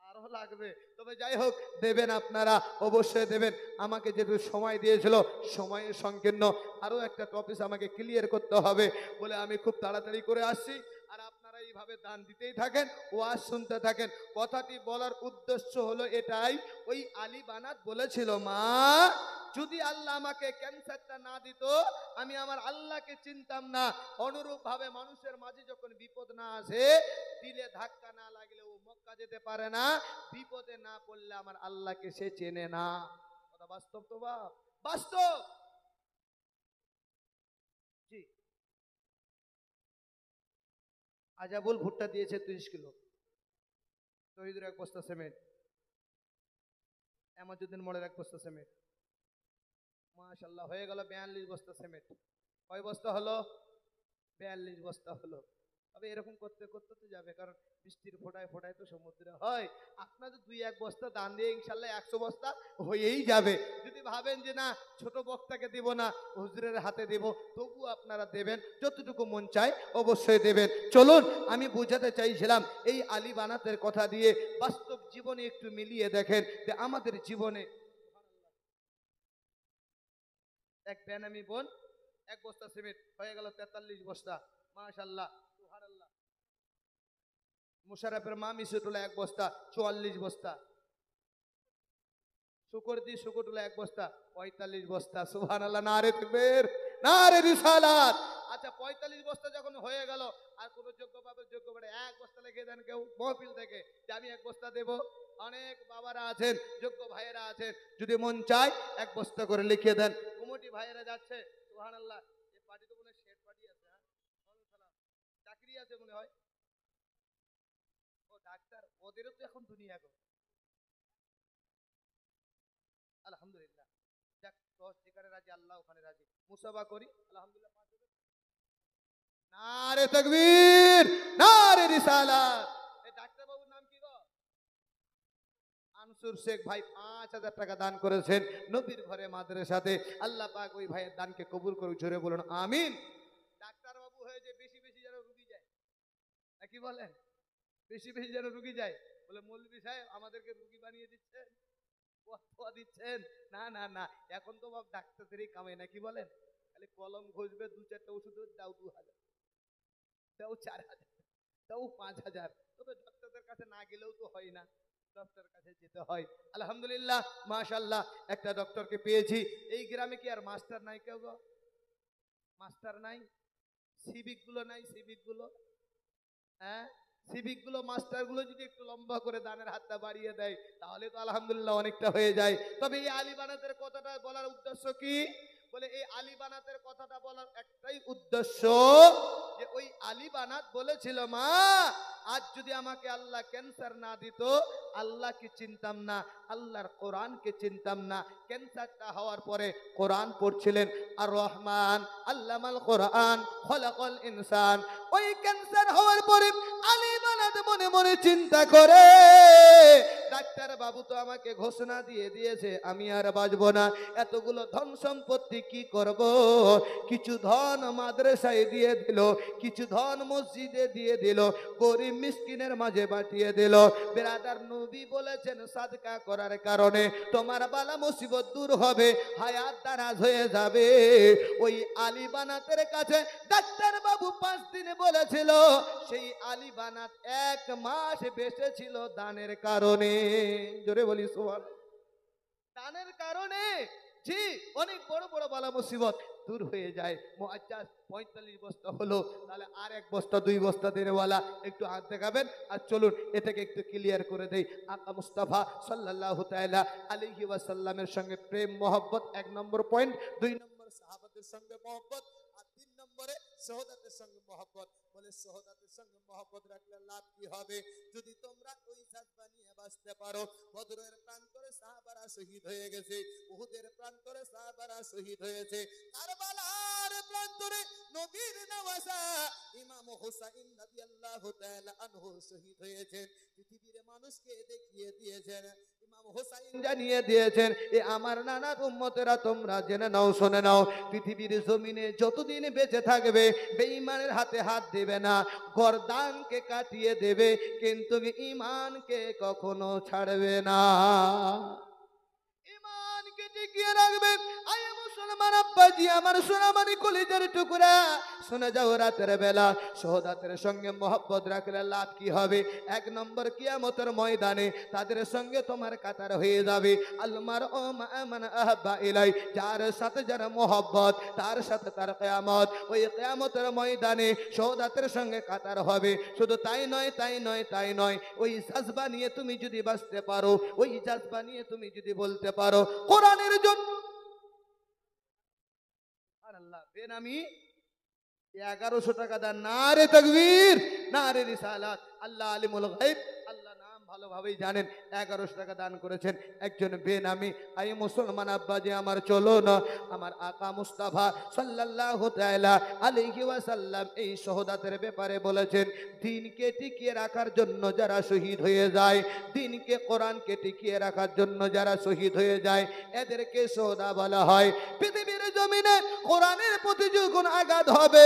আরো লাগবে। তবে যাই হোক, দেবেন আপনারা, অবশ্যই দেবেন। আমাকে যেহেতু সময় দিয়েছিল, সময়ের সংকীর্ণ, আরো একটা টপিক আমাকে ক্লিয়ার করতে হবে বলে আমি খুব তাড়াতাড়ি করে আসছি। আর আপনারা এইভাবে দান দিতেই থাকেন, ওয়াজ শুনতে থাকেন। কথাটি বলার উদ্দেশ্য হলো এটাই, ওই আলী বানাত বলেছিল, মা যদি আল্লাহ আমাকে ক্যান্সারটা না দিত, আমি আমার আল্লাহকে চিনতাম না। অনুরূপ ভাবে মানুষের মাঝে যখন বিপদ না আসে, দিলে ধাক্কা না লাগলে ও মক্কা যেতে পারে না, বিপদে না পড়লে আমার আল্লাহকে সে চেনে না। কথা বাস্তব তো বাপ, বাস্তব। জি, আজাবুল ভুট্টা দিয়েছে 30 কিলো। শহীদের 1 বস্তা সিমেন্ট, এমাজুদ্দিন মোড়ের 1 বস্তা সিমেন্ট, মাশাআল্লাহ হয়ে গেল 42 বস্তা সিমেন্ট। কয় বস্তা হলো? 42 বস্তা হলো। তবে এরকম করতে করতে তো যাবে, কারণ বৃষ্টির ফোঁটায় ফোঁটায় তো সমুদ্রে হয়। আপনাদের 2-1 বস্তা দান দিয়ে ইনশাল্লাহ 100 বস্তা হয়েই যাবে। যদি ভাবেন যে না ছোট বক্তাকে দেব না, হুজুরের হাতে দেব, তবু আপনারা দেবেন, যতটুকু মন চায় অবশ্যই দেবেন। চলুন, আমি বোঝাতে চাইছিলাম এই আলী বানাতের কথা দিয়ে বাস্তব জীবনে একটু মিলিয়ে দেখেন যে আমাদের জীবনে এক বেনামি বোন 1 বস্তা সিমেন্ট হয়ে গেল 43 বস্তা, মাশাআল্লাহ সুবহানাল্লাহ। মুশারফের মা মিশুটুলা 1 বস্তা 44 বস্তা, শুকরদি শুকরটুলা 1 বস্তা 45 বস্তা, সুবহানাল্লাহ, নারে তাকবীর, নারে রিসালাত। আচ্ছা 45 বস্তা যখন হয়ে গেল, আর কোন যোগ্য পাবে যোগ্য পাবে 1 বস্তা লিখে দেন কেউ মহফিল থেকে যে আমি 1 বস্তা দেব। অনেক বাবারা আছেন, যোগ্য ভাইয়েরা আছেন, যদি মন চায় 1 বস্তা করে লিখে দেন। কমিটি ভাইয়েরা যাচ্ছে, সুবহানাল্লাহ। এই পার্টি তো মনে হয় শেড পার্টি আছে, হ্যাঁ চাকরি আছে মনে হয়, ও ডাক্তার, ওদেরও তো এখন দুনিয়া গো, আলহামদুলিল্লাহ। যাক, 10 যেখানে রাজি আল্লাহ ওখানে রাজি, মুসাবা করি আলহামদুলিল্লাহ। নারে তাকবীর, নারে রিসালাত। এই ডাক্তার বাবুর নাম কি গো? আনসুর শেখ ভাই 5000 টাকা দান করেছেন নবীর ঘরে মাদ্রাসাতে। আল্লাহ পাক ওই ভাইয়ের দানকে কবুল করুক, জোরে বলুন আমিন। ডাক্তার বাবু হয়ে যে বেশি বেশি যেন রুগী যায়, কি বলেন? বেশি বেশি যেন রুগী যায়, বলে মৌলভী সাহেব আমাদেরকে রুগী বানিয়ে দিচ্ছেন, দিচ্ছেন। না না না, এখন তো বাপ ডাক্তারদেরই কামাই না, কি বলেন? খালি কলম ঘষবে, 2-4টা ওষুধ দাও 2000, দাও 4000, দাও 5000। তবে ডাক্তারদের কাছে না গেলেও তো হয় না, ডক্টর কাছে যেতে হয়। আলহামদুলিল্লাহ, মাশাআল্লাহ, একটা ডক্টরকে পেয়েছি। এই গ্রামে কি আর মাস্টার নাই কেউ গো? মাস্টার নাই? সিভিক গুলো নাই? সিভিক গুলো, হ্যাঁ সিভিক গুলো, মাস্টার গুলো যদি একটু লম্বা করে দানের হাতটা বাড়িয়ে দেয়, তাহলে তো আলহামদুলিল্লাহ অনেকটা হয়ে যায়। তবে এই আলী বানাতের কথাটা বলার উদ্দেশ্য কি? বলে এই আলী বানাতের কথাটা বলার একটাই উদ্দেশ্য যে ওই আলী বানাত বলেছিল, মা আজ যদি আমাকে আল্লাহ ক্যান্সার না দিত, আল্লাহকে চিনতাম না, আল্লাহর কোরআনকে চিনতাম না। ক্যান্সারটা হওয়ার পরে কোরআন পড়ছিলেন, আর রহমান আল্লামাল কোরআন খলাকাল ইনসান। ওই ক্যান্সার হওয়ার পরে আলী বানাত মনে মনে চিন্তা করে, ডাক্তার বাবু তো আমাকে ঘোষণা দিয়ে দিয়েছে আমি আর বাঁচবো না, এতগুলো ধন সম্পত্তি কি করব? কিছু ধন মাদ্রাসায় দিয়ে দিল, কিছু ধন মসজিদে দিয়ে দিল, গরিব মিসকিনের মাঝে বাটিয়ে দিল। বেরাদার, নবী বলেছেন সাদকা করার কারণে তোমার বালা মুসিবত দূর হবে, হায়াত দারাজ হয়ে যাবে। ওই আলী বানাতের কাছে ডাক্তার বাবু 5 দিন বলেছিল, সেই আলী বানাত 1 মাস বেঁচে ছিল দানের কারণে। জোরে বলি সুবহানাল্লাহ। দানের কারণে জি অনেক বড় বড় বালা মুসিবত দূর হয়ে যায়। মুআজ্জাজ 45 বস্তা হলো, তাহলে আর 1 বস্তা 2 বস্তা দেনেওয়ালা একটু হাত দেখাবেন। আর চলুন এটাকে একটু ক্লিয়ার করে দেই। আকা মুস্তাফা সাল্লাল্লাহু তাআলা আলাইহি ওয়াসাল্লামের সঙ্গে প্রেম মহব্বত 1 নম্বর পয়েন্ট, 2 নম্বর সাহাবাদের সঙ্গে মহব্বত, আর 3 নম্বরে শাহাদাতের সঙ্গে মহব্বত। বলে শাহাদাতের সঙ্গে মহব্বত রাখলে লাভ কি হবে? যদি তোমরা ওই জাজবা নিয়ে বাঁচতে পারো। বদরের প্রান্তরে সাহাবারা শহীদ হয়ে গেছে, উহুদের প্রান্তরে সাহাবারা শহীদ হয়েছে, কারবালার প্রান্তরে নবীর নওয়াজা ইমাম হুসাইন রাদিয়াল্লাহু তাআলা আনহু শহীদ হয়েছেন। পৃথিবীর মানুষকে দেখিয়ে দিয়েছেন, ইমাম হুসাইন জানিয়ে দিয়েছেন, এ আমার নানার উম্মতেরা তোমরা জেনে নাও, শুনে নাও, পৃথিবীর জমিনে যতদিন বেঁচে থাকবে বেঈমানের হাতে হাত দেবে না, গর্দানকে কাটিয়ে দেবে, কিন্তু ঈমানকে কখনো ছাড়বে না। ঈমানকে টিকিয়ে রাখবে। আয় মুসলমান আব্বাজি, আমার সোনামণি কলিজার টুকরা, শুনে যাও, রাতের বেলা শাহাদাতের সঙ্গে মহব্বত রাখলে লাভ কি হবে? 1 নম্বর কিয়ামতের ময়দানে তাদের সঙ্গে তোমার কাতার হয়ে যাবে। আলমার ও মান আহাব্বা ইলাই, যার সাথে যার মহব্বত তার সাথে তার কিয়ামত। ওই কিয়ামতের ময়দানে শাহাদাতের সঙ্গে কাতার হবে। শুধু তাই নয়, তাই নয়, তাই নয়, ওই জাজবা নিয়ে তুমি যদি বাঁচতে পারো, ওই জাজবা নিয়ে তুমি যদি বলতে পারো কোরআনের জন্য আল্লাহ বেনামি 1100 টাকা দেন, নারে তাকবীর, নারে রিসালাত। আল্লাহ আলিমুল গায়ব, আল্লাহ নাম ভালোভাবেই জানেন 1100 টাকা দান করেছেন একজন বেনামি। আই মুসলমান আব্বাজি আমার, চলো না, আমার আকা মুস্তাফা সাল্লাল্লাহু তাআলা আলাইহি ওয়াসাল্লাম এই শাহাদাতের ব্যাপারে বলেছেন, দিনকে টিকিয়ে রাখার জন্য যারা শহীদ হয়ে যায়, দিনকে কোরআনকে টিকিয়ে রাখার জন্য যারা শহীদ হয়ে যায়, এদেরকে শাহাদা বলা হয়। পৃথিবীর জমিনে কোরআনের প্রতি যখন আঘাত হবে,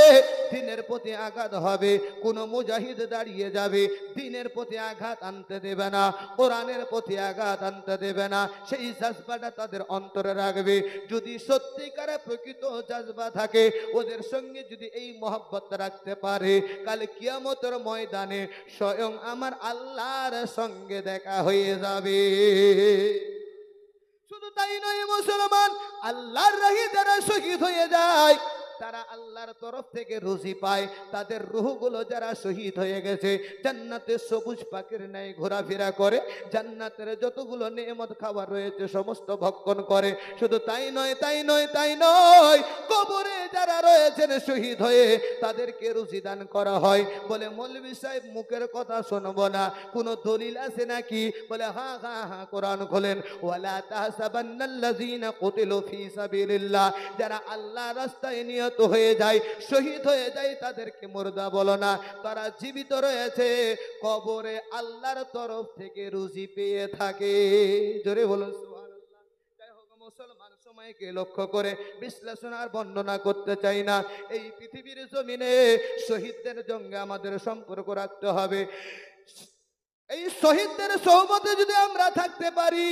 দিনের প্রতি আঘাত হবে, কোন মুজাহিদ দাঁড়িয়ে যাবে, দিনের প্রতি আঘাত আনতে দেবে না, কোরআনের প্রতি আঘাত আনতে দেবে না, সেই জাজবাটা তাদের অন্তরে রাখবে। যদি সত্যিকারে প্রকৃত জাজবা থাকে, ওদের সঙ্গে যদি এই মহব্বত রাখতে পারে, কাল কিয়ামতের ময়দানে স্বয়ং আমার আল্লাহর সঙ্গে দেখা হয়ে যাবে। শুধু তাই নয় মুসলমান, আল্লাহর রাহে যারা শহীদ হয়ে যায়, তারা আল্লাহর তরফ থেকে রুজি পায়। তাদের রূহগুলো যারা শহীদ হয়ে গেছে, জান্নাতে সবুজ পাখির ন্যায় ঘোরাফেরা করে, জান্নাতের যতগুলো নেয়ামত খাবার রয়েছে সমস্ত ভক্ষণ করে। শুধু তাই নয়, তাই নয়, তাই নয়, কবরে যারা রয়েছেন শহীদ হয়ে, তাদেরকে রুজি দান করা হয়। বলে মৌলভী সাহেব মুখের কথা শুনবো না, কোনো দলিল আছে নাকি? বলে হ্যাঁ হ্যাঁ হ্যাঁ, কোরআন খোলেন। ওয়ালা তাহসাবান্নাল্লাযীনা কুতিলু ফী সাবিলিল্লাহ, যারা আল্লাহর রাস্তায় নিহত হয়ে যায়, শহীদ হয়ে যায়, তাদেরকে মুর্দা বলো না, তারা জীবিত রয়েছে, কবরে আল্লাহর তরফ থেকে রুজি পেয়ে থাকে। জোরে বলুন সুবহানাল্লাহ। যাই হোক মুসলমান, সময়কে লক্ষ্য করে বিশ্লেষণ আর বর্ণনা করতে চাই না। এই পৃথিবীর জমিনে শহীদদের সঙ্গে আমাদের সম্পর্ক রাখতে হবে। এই শহীদদের সোহবতে যদি আমরা থাকতে পারি,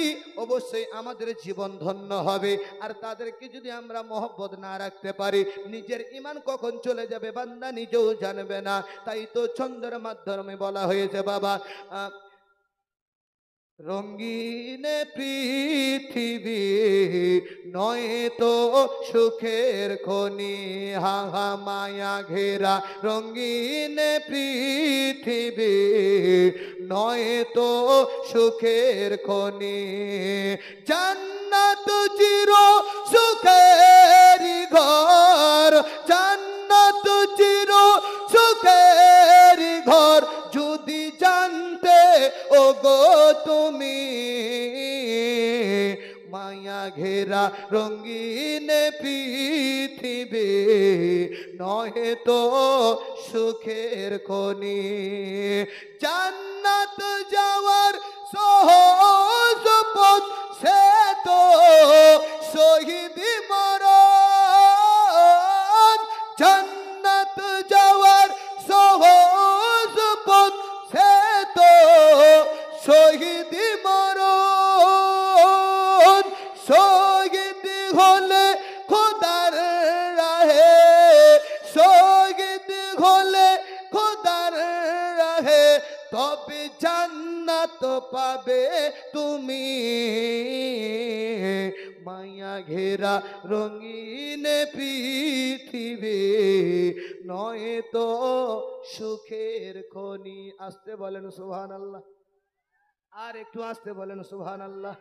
অবশ্যই আমাদের জীবন ধন্য হবে। আর তাদেরকে যদি আমরা মহব্বত না রাখতে পারি, নিজের ঈমান কখন চলে যাবে বান্দা নিজেও জানবে না। তাই তো ছন্দের মাধ্যমে বলা হয়েছে বাবা, রঙিন পৃথিবী নয় তো সুখের খনি, হা হা মায়া ঘেরা রঙিন পৃথিবী নয় তো সুখের খনি, জান্নাত চির সুখের ঘর, জান্নাত চির সুখের ঘর, যদি জানতে ও গো তুমি, মায়া ঘেরা রঙিন পৃথিবী নয় তো সুখের খনি, জান্নাত যাওয়ার সহজ পথ সে তো শহীদি মরণ, জান্নাত যাওয়ার সহজ পথ সে তো শহীদি মরণ, শহীদ হলে খোদার রাহে, শহীদ হলে খোদার রাহে, তবে জান্নাত পাবে তুমি, মায়া ঘেরা রঙিন পৃথিবী নয় তো সুখের খনি। আসতে বলেন সুবহানাল্লাহ, আর একটু আসতে বলেন সুবহানাল্লাহ।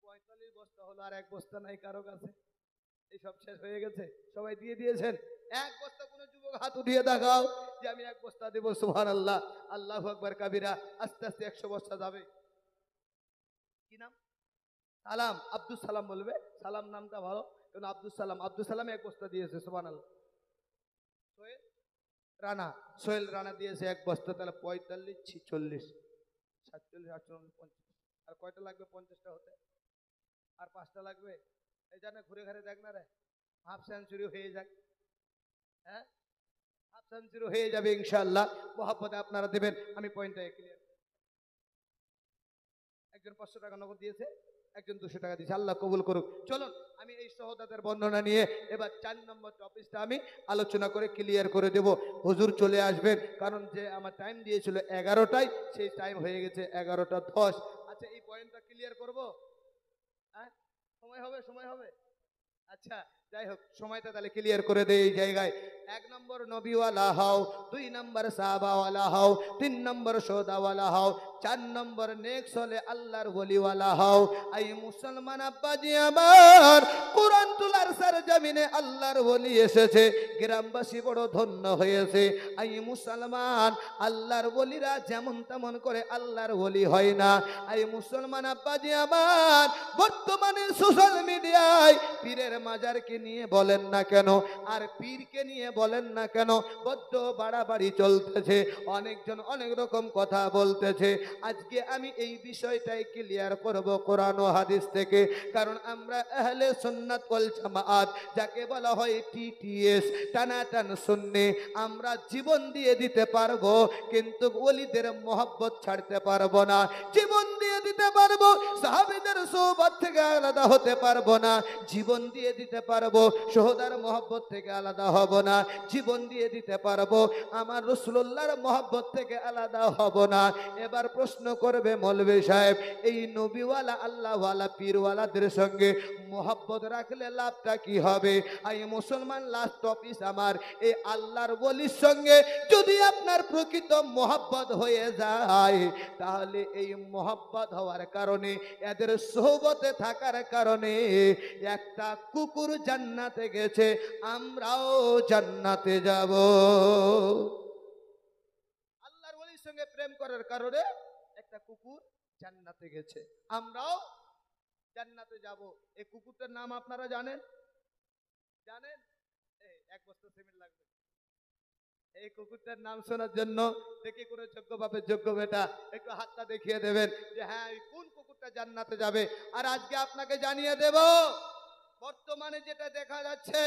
45 বস্তা হলো, আর এক বস্তা নাই কারো কাছে, এই সব শেষ হয়ে গেছে, সবাই দিয়ে দিয়েছেন। এক বস্তা কোন যুবক হাত উঠিয়ে দেখাও যে আমি এক বস্তা দেব। সুবহানাল্লাহ, আল্লাহু আকবার কাবীরা। আস্তে আস্তে 100 বস্তা যাবে। কি নাম? সালাম, আব্দুল সালাম বলবে, সালাম নামটা ভালো, কারণ আব্দুল সালাম, আব্দুল সালাম এক বস্তা দিয়েছে। সুবহানাল্লাহ। সোহেল রানা, সোহেল রানা দিয়েছে এক বস্তা, তাহলে 45, 46, 47, 48, 50। আর কয়টা লাগবে 50টা হতে? আর 5টা লাগবে। এই জানে ঘুরে ঘুরে দেখ না রে, হাফ সেঞ্চুরি হয়ে যাক। হ্যাঁ, হাফ সেঞ্চুরি হয়ে যাবে ইনশাআল্লাহ। মহব্বতে আপনারা দেবেন, আমি পয়েন্টটা ক্লিয়ার। একজন 500 টাকা নগদ দিয়েছে, একজন 200 টাকা দিয়েছে, আল্লাহ কবুল করুক। চলুন আমি এই শাহাদাতের বর্ণনা নিয়ে এবার 4 নম্বর টপিকটা আমি আলোচনা করে ক্লিয়ার করে দেব। হুজুর চলে আসবেন, কারণ যে আমার টাইম দিয়েছিল 11টায়, সেই টাইম হয়ে গেছে 11টা 10। আচ্ছা, এই পয়েন্টটা ক্লিয়ার করব? হ্যাঁ, সময় হবে, সময় হবে। আচ্ছা, যাই হোক সময়টা তাহলে ক্লিয়ার করে দেই এই জায়গায়। 1 নম্বর নবীওয়ালা হও, 2 নম্বর সাহাবাওয়ালা হও, 3 নম্বর সৌদাওয়ালা হও, 4 নম্বর নেক্সট হলে আল্লাহর ওলিওয়ালা হও। এই মুসলমান আব্বাজি আমার, কুরআন তুলার সরজমিনে আল্লাহর ওলি এসেছে, গ্রামবাসী বড় ধন্য হয়েছে। এই মুসলমান আল্লাহর ওলিরা যেমন তেমন করে আল্লাহর ওলি হয় না। এই মুসলমান আব্বাজি আমার, বর্তমানে সোশ্যাল মিডিয়ায় পীরের মাজারকে নিয়ে বলেন না কেন, আর পীরকে নিয়ে বলেন না কেন, বড্ড বাড়াবাড়ি চলতেছে, অনেকজন অনেক রকম কথা বলতেছে। আজকে আমি এই বিষয়টাই ক্লিয়ার করব কোরআন ও হাদিস থেকে, কারণ আমরা আহলে সুন্নাত ওয়াল জামাত, যাকে বলা হয় টিটিএস, টানাটান সুন্নি, আমরা জীবন দিয়ে দিতে পারবো, কিন্তু ওলিদের মহব্বত ছাড়তে পারবো না। জীবন দিয়ে দিতে পারবো, সাহাবীদের সোহবত থেকে আলাদা হতে পারবো না। জীবন দিয়ে দিতে পারবো, শোহদার মহব্বত থেকে আলাদা হব না। জীবন দিয়ে দিতে পারবো, আমার রাসূলুল্লাহর মহব্বত থেকে আলাদা হব না। এবার প্রশ্ন করবে মৌলভী সাহেব, এই নবীওয়ালা আল্লাহওয়ালা পীরওয়ালাদের সঙ্গে মহব্বত রাখলে লাভটা কি হবে? এই মুসলমান লাস্ট অফিস আমার, এই আল্লাহর ওলির সঙ্গে যদি আপনার প্রকৃত মহব্বত হয়ে যায়, তাহলে এই মহব্বত হওয়ার কারণে, এদের সোহবতে থাকার কারণে একটা কুকুর জান্নাতে গেছে, আমরাও জান্নাতে যাব। আল্লাহর ওলির সঙ্গে প্রেম করার কারণে একটা কুকুর জান্নাতে গেছে, আমরাও জান্নাতে যাব। এই কুকুরটার নাম আপনারা জানেন? জানেন? এক বস্তা সিমেন্ট লাগবে এই কুকুরটার নাম শোনার জন্য। দেখি কোনো যোগ্য বাপের যোগ্য বেটা একটু হাতটা দেখিয়ে দেবেন যে হ্যাঁ কোন কুকুরটা জান্নাতে যাবে। আর আজকে আপনাকে জানিয়ে দেব, বর্তমানে যেটা দেখা যাচ্ছে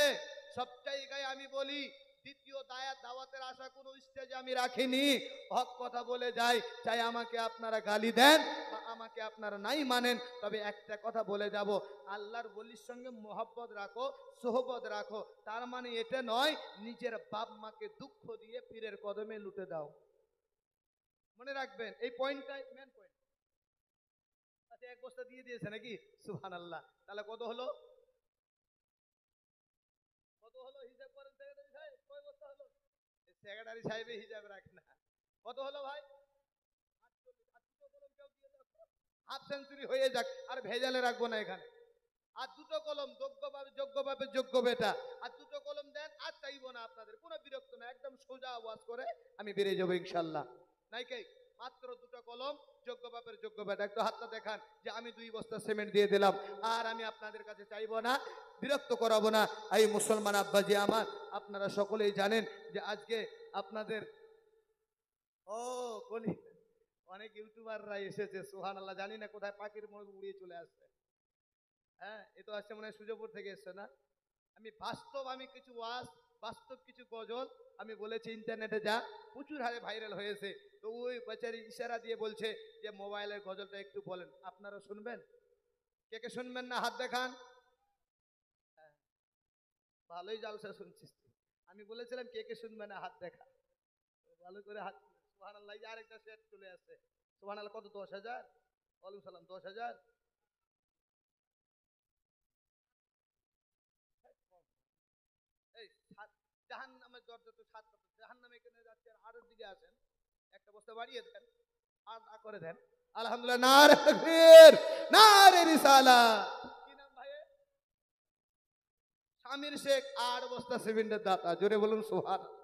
সব জায়গায় আমি বলি, দ্বিতীয় দাওয়াতের আশা কোনো স্টেজে আমি রাখিনি, হক কথা বলে যাই, চাই আমাকে আপনারা গালি দেন বা আমাকে আপনারা নাই মানেন, তবে একটা কথা বলে যাব, আল্লাহর ওলির সঙ্গে মহব্বত রাখো, সোহবত রাখো, তার মানে এটা নয় নিজের বাপ মাকে দুঃখ দিয়ে পীরের কদমে লুটে দাও। মনে রাখবেন এই পয়েন্টটাই মেন পয়েন্ট। আচ্ছা, এক বস্তা দিয়ে দিয়েছে নাকি? সুবহানাল্লাহ। তাহলে কত হলো? কত হলো হিসাব করেন সেক্রেটারি সাহেব, কয় বস্তা হলো? সেক্রেটারি সাহেব হিসাব রাখে না। কত হলো ভাই? 48। হাফ সেঞ্চুরি হয়ে যাক, আর ভেজালে রাখবো না এখানে। আর দুটো কলম, যোগ্যভাবে যোগ্য বেটা, আর দুটো কলম দেন, আর চাইবো না আপনাদের কোনো বিরক্ত না, একদম সোজা আওয়াজ করে আমি বেরিয়ে যাবো ইনশাল্লাহ। নাই কে? মাত্র দুটো কলম, যোগ্য বাপের যোগ্য বেটা, একটু হাতটা দেখান যে আমি 2 বস্তা সিমেন্ট দিয়ে দিলাম, আর আমি আপনাদের কাছে চাইবো না, বিরক্ত করাবো না। এই মুসলমান আব্বাজি আমার, আপনারা সকলেই জানেন যে আজকে আপনাদের অনেক ইউটিউবাররা এসেছে, সুবহানাল্লাহ, জানি না কোথায় পাখির মতো উড়িয়ে চলে আসছে। হ্যাঁ, এ তো আসছে মনে হয় সুজপুর থেকে এসছে না? আমি কিছু ওয়াজ, বাস্তব কিছু গজল আমি বলেছি, ইন্টারনেটে যা প্রচুর হারে ভাইরাল হয়েছে, তো ওই বেচারি ইশারা দিয়ে বলছে যে মোবাইলের গজলটা একটু বলেন। আপনারা শুনবেন? কে কে শুনবেন না হাত দেখান। ভালোই জালসা শুনছিস। আমি বলেছিলাম কে কে শুনবে না হাত দেখা, ভালো করে হাত। সুবহানাল্লাহ, আরেকটা সেট চলে আসছে। সুবহানাল্লাহ, কত? 10,000। ওয়ালাইকুম সালাম। 10,000। এই জাহান্নামের দরজা তো 7টা, জাহান্নামে এখানে যাচ্ছে, আর 8-এর দিকে আসেন, একটা বস্তা বাড়িয়ে দেন, আর না করে দেন। আলহামদুলিল্লাহ, নারে তাকবীর, নারে রিসালাত। কি নাম ভাই? শামির শেখ। 8 বস্তা সিমেন্টের দাতা, জোরে বলুন সুবহানাল্লাহ।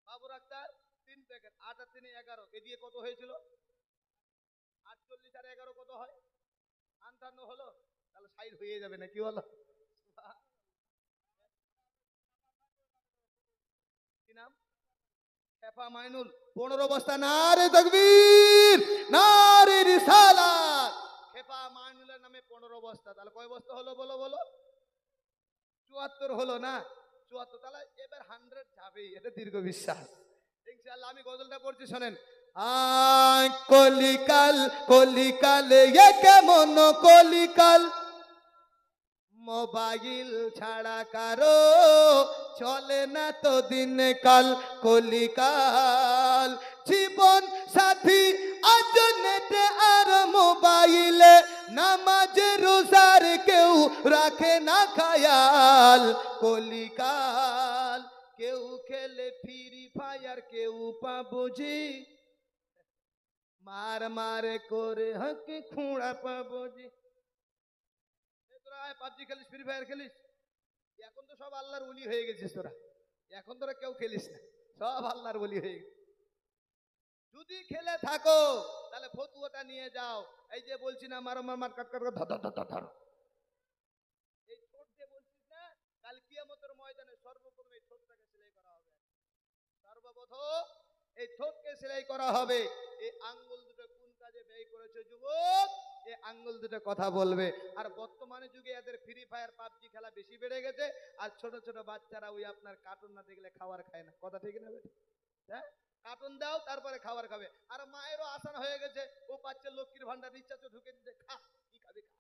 বাবুর আক্তার 3 প্যাকেট, 8 আর 3 11, এ দিয়ে কত হয়েছিল? 48 আর 11 কত হয়? 58 হলো, তাহলে 60 হয়ে যাবে না? কি বলো? কি নাম? হেফা মাইনুল। 15 বস্তা। নারে তাকবীর, নারে রিসালাত। হেফা মাইনুলের নামে 15 বস্তা, তাহলে কয় বস্তা হলো বলো বলো? 74 হলো না? 74। তাহলে এবার 100 যাবেই, এটা দীর্ঘ বিশ্বাস ইনশাআল্লাহ। আমি গজলটা পড়ছি, শোনেন। কলিকাল কলিকাল, এ কেমন কলিকাল, মোবাইল ছাড়া কারো চলে না তো দিন কাল। কলিকাল জীবন সাথী আজ নেটে আর মোবাইলে, নামাজ রোজার কেউ রাখে না খায়াল কলিকাল। কেউ খেলে ফ্রি ফায়ার, কেউ পাবজি, মার মারে করে হাঁকে খুঁড়া পাবজি। তোরা পাবজি খেলিস, ফ্রি ফায়ার খেলিস, এখন তো সব আল্লাহর ওলি হয়ে গেছিস তোরা, এখন তোরা কেউ খেলিস না, সব আল্লাহর ওলি হয়ে গেছে। যদি খেলে থাকো তাহলে ফতুয়াটা নিয়ে যাও। এই যে বলছি না মারো মার মার কাট কাট ধর, এই ঠোঁট দিয়ে বলছিস না, কাল কিয়ামতের ময়দানে সর্বপ্রথম এই ঠোঁটটাকে সেলাই করা হবে। সর্বপ্রথম এই ঠোঁটকে সেলাই করা হবে। এই আঙ্গুল দুটো কোন কাজে ব্যয় করেছে যুবক, এই আঙ্গুল দুটো কথা বলবে। আর বর্তমানে যুগে এদের ফ্রি ফায়ার পাবজি খেলা বেশি বেড়ে গেছে। আর ছোট ছোট বাচ্চারা ওই আপনার কার্টুন না দেখলে খাবার খায় না, কথা ঠিক না বেটা? হ্যাঁ, কার্টুন দাও তারপরে খাবার খাবে। আর মায়েরও আসান হয়ে গেছে, ও পাচ্ছে লক্ষ্মীর ভান্ডার রিচার্জ ঢুকে দিতে, খা কি খাবি খা।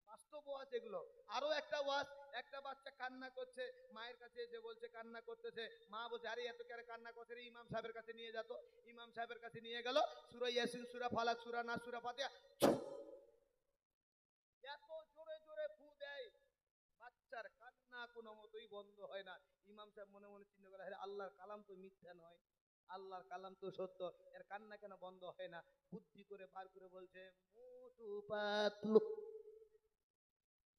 বাস্তব ওয়াজ এগুলো। আরো একটা ওয়াজ, একটা বাচ্চা কান্না করছে, মায়ের কাছে এসে বলছে কান্না করতেছে, মা বলছে আরে এত কেন কান্না করছে রে, ইমাম সাহেবের কাছে নিয়ে যেত। ইমাম সাহেবের কাছে নিয়ে গেল, সূরা ইয়াসিন, সূরা ফালাক, সূরা নাস, সূরা ফাতিহা, এত জোরে জোরে ফু দেয়, বাচ্চার কান্না কোনো মতোই বন্ধ হয় না। ইমাম সাহেব মনে মনে চিন্তা করে, আরে আল্লাহর কালাম তো মিথ্যা নয়, আল্লাহর কালাম তো সত্য, এর কান্না কেন বন্ধ হয় না? বুদ্ধি করে বার করে বলছে মোটু পাতলু।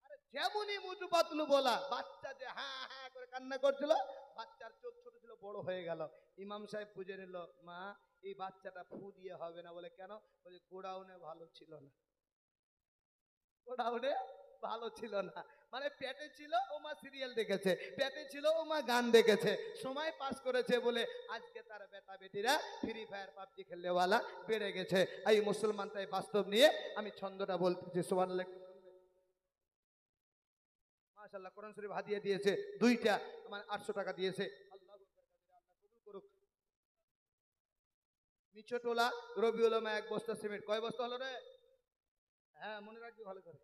আরে যেমনই মোটু পাতলু বলা, বাচ্চা যে হ্যাঁ হ্যাঁ করে কান্না করছিল, বাচ্চার চোখ ছোট ছিল বড় হয়ে গেল। ইমাম সাহেব বুঝে নিল, মা এই বাচ্চাটা ফু দিয়ে হবে না। বলে কেন? বলে গোডাউনে ভালো ছিল না, গোডাউনে ভালো ছিল না। মানে পেটে ছিল ও মা সিরিয়াল দেখেছে, পেটে ছিল ও মা গান দেখেছে, সময় পাস করেছে বলে আজকে তার বেটা বেটিরা ফ্রি ফায়ার পাবজি খেললেওয়ালা বেড়ে গেছে। এই মুসলমান তাই বাস্তব নিয়ে আমি ছন্দটা বলতেছি। সুবহানাল্লাহ, মাশাআল্লাহ। কোরআন শরীফ হাদিয়া দিয়েছে দুইটা, আমার 800 টাকা দিয়েছে। আল্লাহ কবুল করুক। মিচটোলা রবিউল মা এক বস্তা সিমেন্ট। কয় বস্তা হলো রে? হ্যাঁ মনে রাখবি ভালো করে।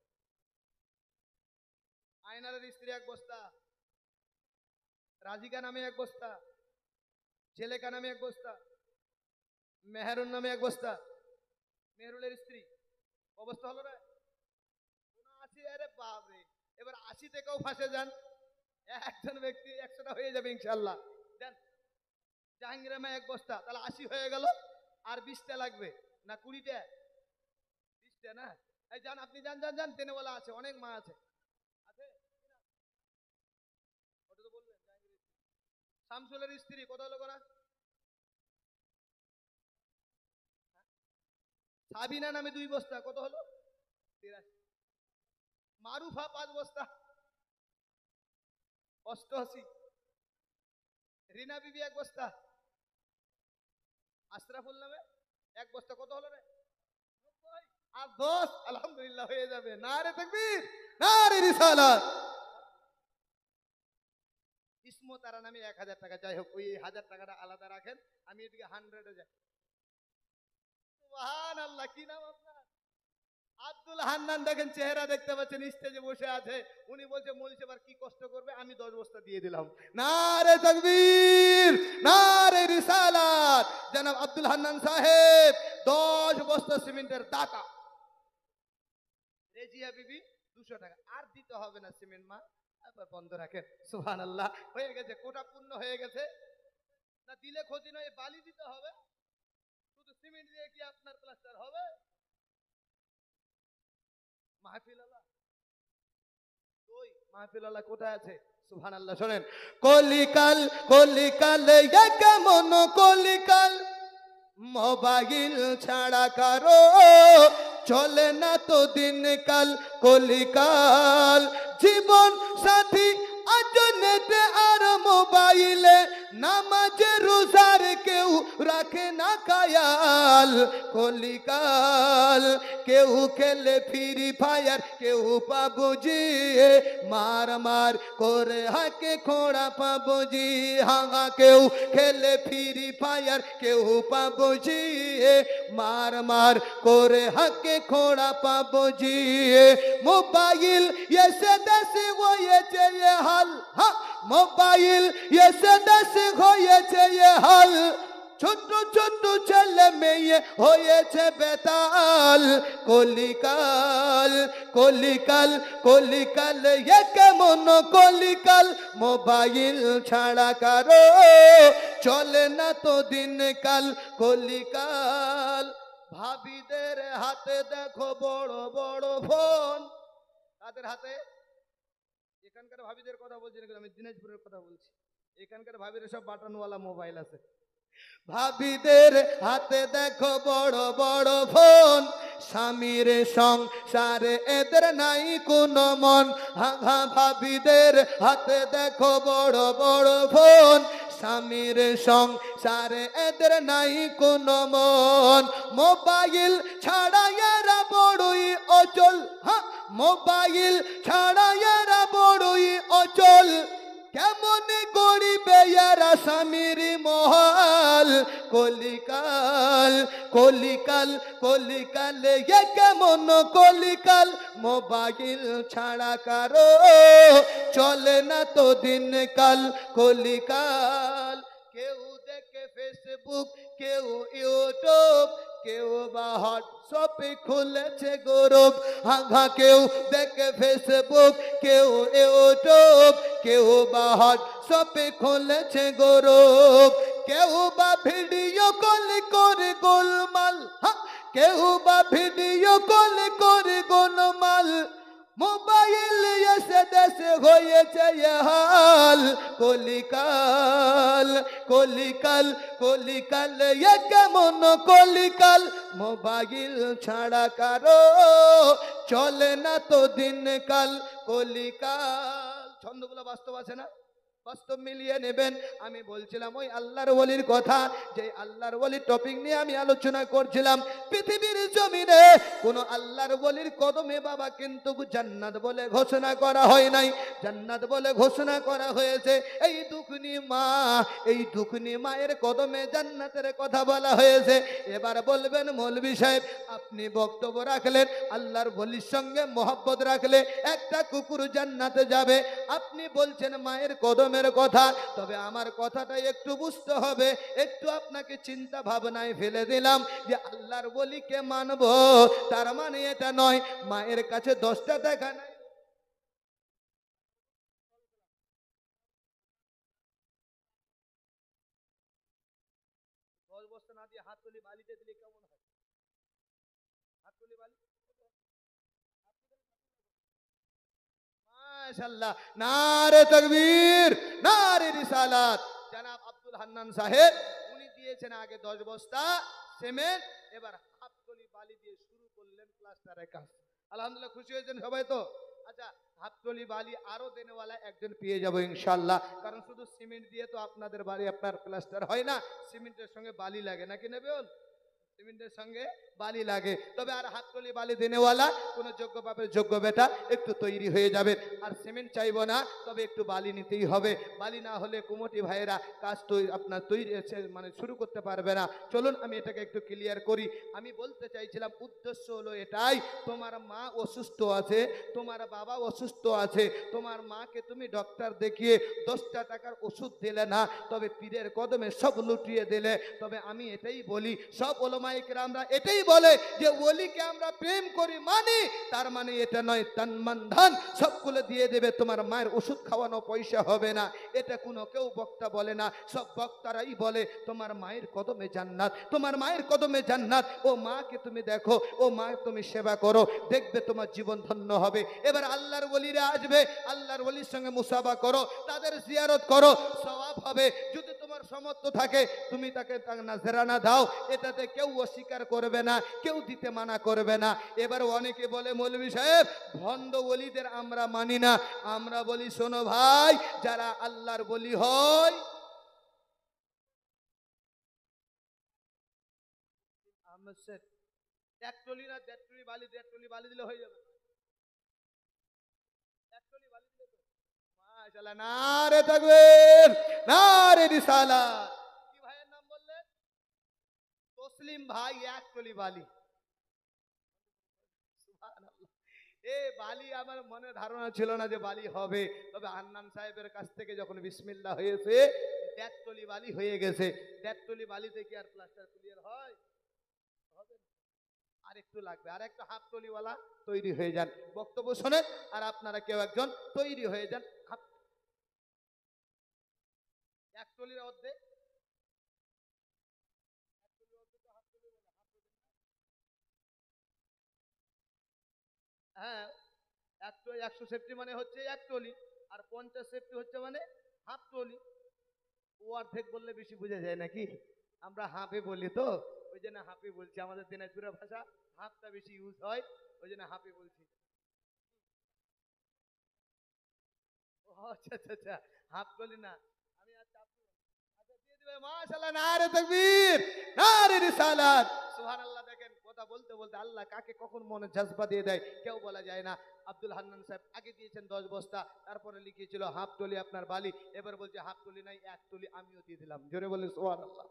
আয়নারের স্ত্রী এক বস্তা, রাজিকা নামে এক বস্তা, জেলেকা নামে এক বস্তা, মেহেরুন নামে এক বস্তা, মেহরুলের স্ত্রী। অবস্থা হলো রে 79। আরে বাপ রে, এবার 80 থেকেও ফাঁসে যান, একজন ব্যক্তি 100টা হয়ে যাবে ইনশাআল্লাহ। দেন জাহাঙ্গীর মা এক বস্তা, তাহলে 80 হয়ে গেল। আর 20টা লাগবে না 20টা? 20টা না? এই যান আপনি, যান যান যান, তেনেওয়ালা আছে, অনেক মা আছে। শামসুলের স্ত্রী কত হলো করা? সাবিনা নামে 2 বস্তা, কত হলো? 83। মারুফা 5 বস্তা, 88। রিনা বিবি 1 বস্তা, আশরাফুল নামে 1 বস্তা, কত হলো রে? 90। আর 10 আলহামদুলিল্লাহ হয়ে যাবে। নারে তাকবীর, নারে রিসালাত। ইসমতারা নামে 1000 টাকা। যাই হোক, ওই 1000 টাকাটা আলাদা রাখেন, আমি এদিকে 100-এ যাই। সুবহানাল্লাহ। কি নাম আপনার? আব্দুল হান্নান। দেখেন চেহারা দেখতে পাচ্ছেন, স্টেজে বসে আছে। উনি বলছে মৌলভী এবার কি কষ্ট করবে, আমি 10 বস্তা দিয়ে দিলাম। নারে তাকবীর, নারে রিসালাত। জনাব আব্দুল হান্নান সাহেব 10 বস্তা সিমেন্টের দাতা। রেজিয়া বিবি 200 টাকা। আর দিতে হবে না সিমেন্ট মা, আবার বন্ধ রাখেন। সুবহানাল্লাহ, হয়ে গেছে, কোটা পূর্ণ হয়ে গেছে। না দিলে ক্ষতি নয়, বালি দিতে হবে, শুধু সিমেন্ট দিয়ে কি আপনার প্লাস্টার হবে? মাহফিল আল্লাহ কই, মাহফিল আল্লাহ কোথায় আছে? সুবহানাল্লাহ। শুনেন, কলিকাল কলিকাল ইয়া কেমন কলিকাল, মোবাইল ছাড়া কারো চলে না তো দিনকাল। কলিকাল জীবন সাথী আজ নেটে আর মোবাইলে, নামাজে রোজার কেউ রাখে না খায়াল। কলিকাল কেউ খেলে ফ্রি ফায়ার, কেউ পাবজি, মার মার করে হাঁকে খোঁড়া পাবজি। হাঙ্গা কেউ খেলে ফ্রি ফায়ার, কেউ পাবজি, মার মার করে হাঁকে খোঁড়া পাবজি। মোবাইল এসে দেশে হয়েছে এ হাল, হ্যাঁ মোবাইল এসে দেশে হয়েছে এ হাল। ছোট্ট ছোট্ট ছেলে মেয়ে হয়েছে বেতাল। কলিকাল কলিকাল কলিকাল এ কেমন কলিকাল, মোবাইল ছাড়া কারো চলে না তো দিনকাল। কলিকাল ভাবিদের হাতে দেখো বড় বড় ফোন। তাদের হাতে, এখানকার ভাবিদের কথা বলছি না, আমি দিনাজপুরের কথা বলছি। এখানকার ভাবিরা সব বাটনওয়ালা মোবাইল আছে। ভাবিদের হাতে দেখো বড় বড় ফোন, স্বামীর সংসারে এদের নাই কোনো মন। ভাবিদের হাতে দেখো বড় বড় ফোন, স্বামীর সংসারে এদের নাই কোনো মন। মোবাইল ছাড়া এরা বড়ই অচল, মোবাইল ছাড়া এরা বড়ই অচল। কেমন গরিবে এরা স্বামীর মহাল। কলিকাল কলিকাল কলিকাল এ কেমন কলিকাল, মোবাইল ছাড়া কারো চলে না তো দিনকাল। কলিকাল কেউ দেখে ফেসবুক, কেউ ইউটিউব, কেউ বা হোয়াটসঅ্যাপে খুলেছে গ্রুপ। কেউ দেখে ফেসবুক, কেউ ইউটিউব, কেউ বা হোয়াটসঅ্যাপে খুলেছে গ্রুপ। কেউ বা ভিডিও কল করে গোলমাল, কেউ বা ভিডিও কল করে গোলমাল। মোবাইল এসে দেশে হয়েছে হাল। কলিকাল কলিকাল কলিকাল এ কেমন কলিকাল, মোবাইল ছাড়া কারো চলে না তো দিনকাল। কলিকাল ছন্দগুলো বাস্তব আছে না? বাস্তব মিলিয়ে নেবেন। আমি বলছিলাম ওই আল্লাহর ওলির কথা, যে আল্লাহর ওলির টপিক নিয়ে আমি আলোচনা করছিলাম। পৃথিবীর জমিনে কোন আল্লাহর ওলির কদমে বাবা কিন্তু জান্নাত বলে ঘোষণা করা হয় নাই, জান্নাত বলে ঘোষণা করা হয়েছে এই দুখনি মা, এই দুখনি মায়ের কদমে জান্নাতের কথা বলা হয়েছে। এবার বলবেন মৌলভী সাহেব আপনি বক্তব্য রাখলেন আল্লাহর ওলির সঙ্গে মহব্বত রাখলে একটা কুকুর জান্নাতে যাবে, আপনি বলছেন মায়ের কদমের কথা। তবে আমার কথাটা একটু বুঝতে হবে, একটু আপনাকে চিন্তা ভাবনায় ফেলে দিলাম যে আল্লাহর ওলিকে মানব, তার মানে এটা নয় মায়ের কাছে 10টা টাকা নাই। বস্তা না দিয়ে হাততালি বালিতে দিলে কেমন হয়? হাততালি বালি মাশাআল্লাহ, নারে তাকবীর, নারে রিসালাত। জনাব আব্দুল হান্নান সাহেব উনি দিয়েছেন আগে 10 বস্তা সিমেন্ট, এবার হাততালি বালি দিয়ে শুরু করলেন প্লাস্টারের কাজ। আলহামদুলিল্লাহ, খুশি হয়েছেন সবাই তো? আচ্ছা, হাততালি বালি আরো দেনেওয়ালা একজন পেয়ে যাবো ইনশাআল্লাহ, কারণ শুধু সিমেন্ট দিয়ে তো আপনাদের বাড়ি আপনার প্লাস্টার হয় না, সিমেন্টের সঙ্গে বালি লাগে নাকি নেবে? সিমেন্টের সঙ্গে বালি লাগে। তবে আর হাততালি বালি দেনেওয়ালা কোন যোগ্য বাপের যোগ্য বেটা একটু তৈরি হয়ে যাবে। আর সিমেন্ট চাইবো না, তবে একটু বালি নিতেই হবে। বালি না হলে কুমটি ভাইয়েরা কাজ আপনার তৈরি মানে শুরু করতে পারবে না। চলুন আমি এটাকে একটু ক্লিয়ার করি। আমি বলতে চাইছিলাম উদ্দেশ্য হলো এটাই, তোমার মা অসুস্থ আছে, তোমার বাবা অসুস্থ আছে, তোমার মাকে তুমি ডক্টর দেখিয়ে 10টা টাকার ওষুধ দিলে না, তবে পীরের কদমে সব লুটিয়ে দিলে। তবে আমি এটাই বলি, সব ওলামায়ে কেরামরা এটাই বলে যে ওলিকে আমরা প্রেম করি মানি, তার মানে এটা নয় তন মন ধন সবগুলো দিয়ে দেবে, তোমার মায়ের ওষুধ খাওয়ানো পয়সা হবে না। এটা কোনো কেউ বক্তা বলে না, সব বক্তারাই বলে তোমার মায়ের কদমে জান্নাত, তোমার মায়ের কদমে জান্নাত। ও মাকে তুমি দেখো, ও মা তুমি সেবা করো, দেখবে তোমার জীবন ধন্য হবে। এবার আল্লাহর ওলিরা আসবে, আল্লাহর ওলির সঙ্গে মুসাফা করো, তাদের জিয়ারত করো, সওয়াব হবে। যদি তোমার সামর্থ্য থাকে তুমি তাকে নাজরানা দাও, এটাতে কেউ অস্বীকার করবে না, কেউ দিতে মানা করবে না। এবার অনেকে বলে মৌলভী সাহেব ভণ্ড ওলিদের আমরা মানি না। আমরা বলি শোনো ভাই, যারা আল্লাহর ওলি হয় এক টলি না 1.5 টলি বালি, 1.5 টলি বালি দিলে হয়ে যাবে। 1 টলি বালি দিলে তো মাশাআল্লাহ, নারে তাকবীর, নারে রিসালাত। কি ভাইয়ের নাম বললেন? তসলিম ভাই, 1 টলি বালি। সুবহানাল্লাহ। বালি আমার মনে ধারণা ছিল না যে বালি হবে, তবে হান্নান সাহেবের কাছ থেকে যখন বিসমিল্লাহ হয়েছে দেড়তলি বালি হয়ে গেছে। দেড়তলি বালিতে কি আর প্লাস্টার ক্লিয়ার হয়? হবে না। আর একটু লাগবে, আর একটা হাফ তলিওয়ালা তৈরি হয়ে যান। বক্তব্য শোনেন আর আপনারা কেউ একজন তৈরি হয়ে যান। এক তলির অর্ধেক, হ্যাঁ 100 সেফটি মানে হচ্ছে এক টলি, আর 50 সেফটি হচ্ছে মানে হাফ টলি। ও অর্ধেক বললে বেশি বোঝা যায় নাকি? আমরা হাফে বলি তো, ওই জন্য হাফে বলছি। আমাদের দিনাজপুরের ভাষা হাফটা বেশি ইউজ হয়, ওই জন্য হাফে বলছি। ও আচ্ছা আচ্ছা আচ্ছা, হাফ টলি না। আমি আচ্ছা দিয়ে দিবে। মাশাআল্লাহ, নারে তাকবীর, নারে রিসালাত, সুবহানাল্লাহ। দেখেন কথা বলতে বলতে আল্লাহ কাকে কখন মনে জজবা দিয়ে দেয় কেউ বলা যায় না। আব্দুল হান্নান সাহেব আগে দিয়েছেন 10 বস্তা, তারপরে লিখিয়েছিল হাফ টলি আপনার বালি, এবার বলছে হাফ টলি নাই এক টলি আমিও দিয়ে দিলাম। জোরে বলে সুবহানাল্লাহ।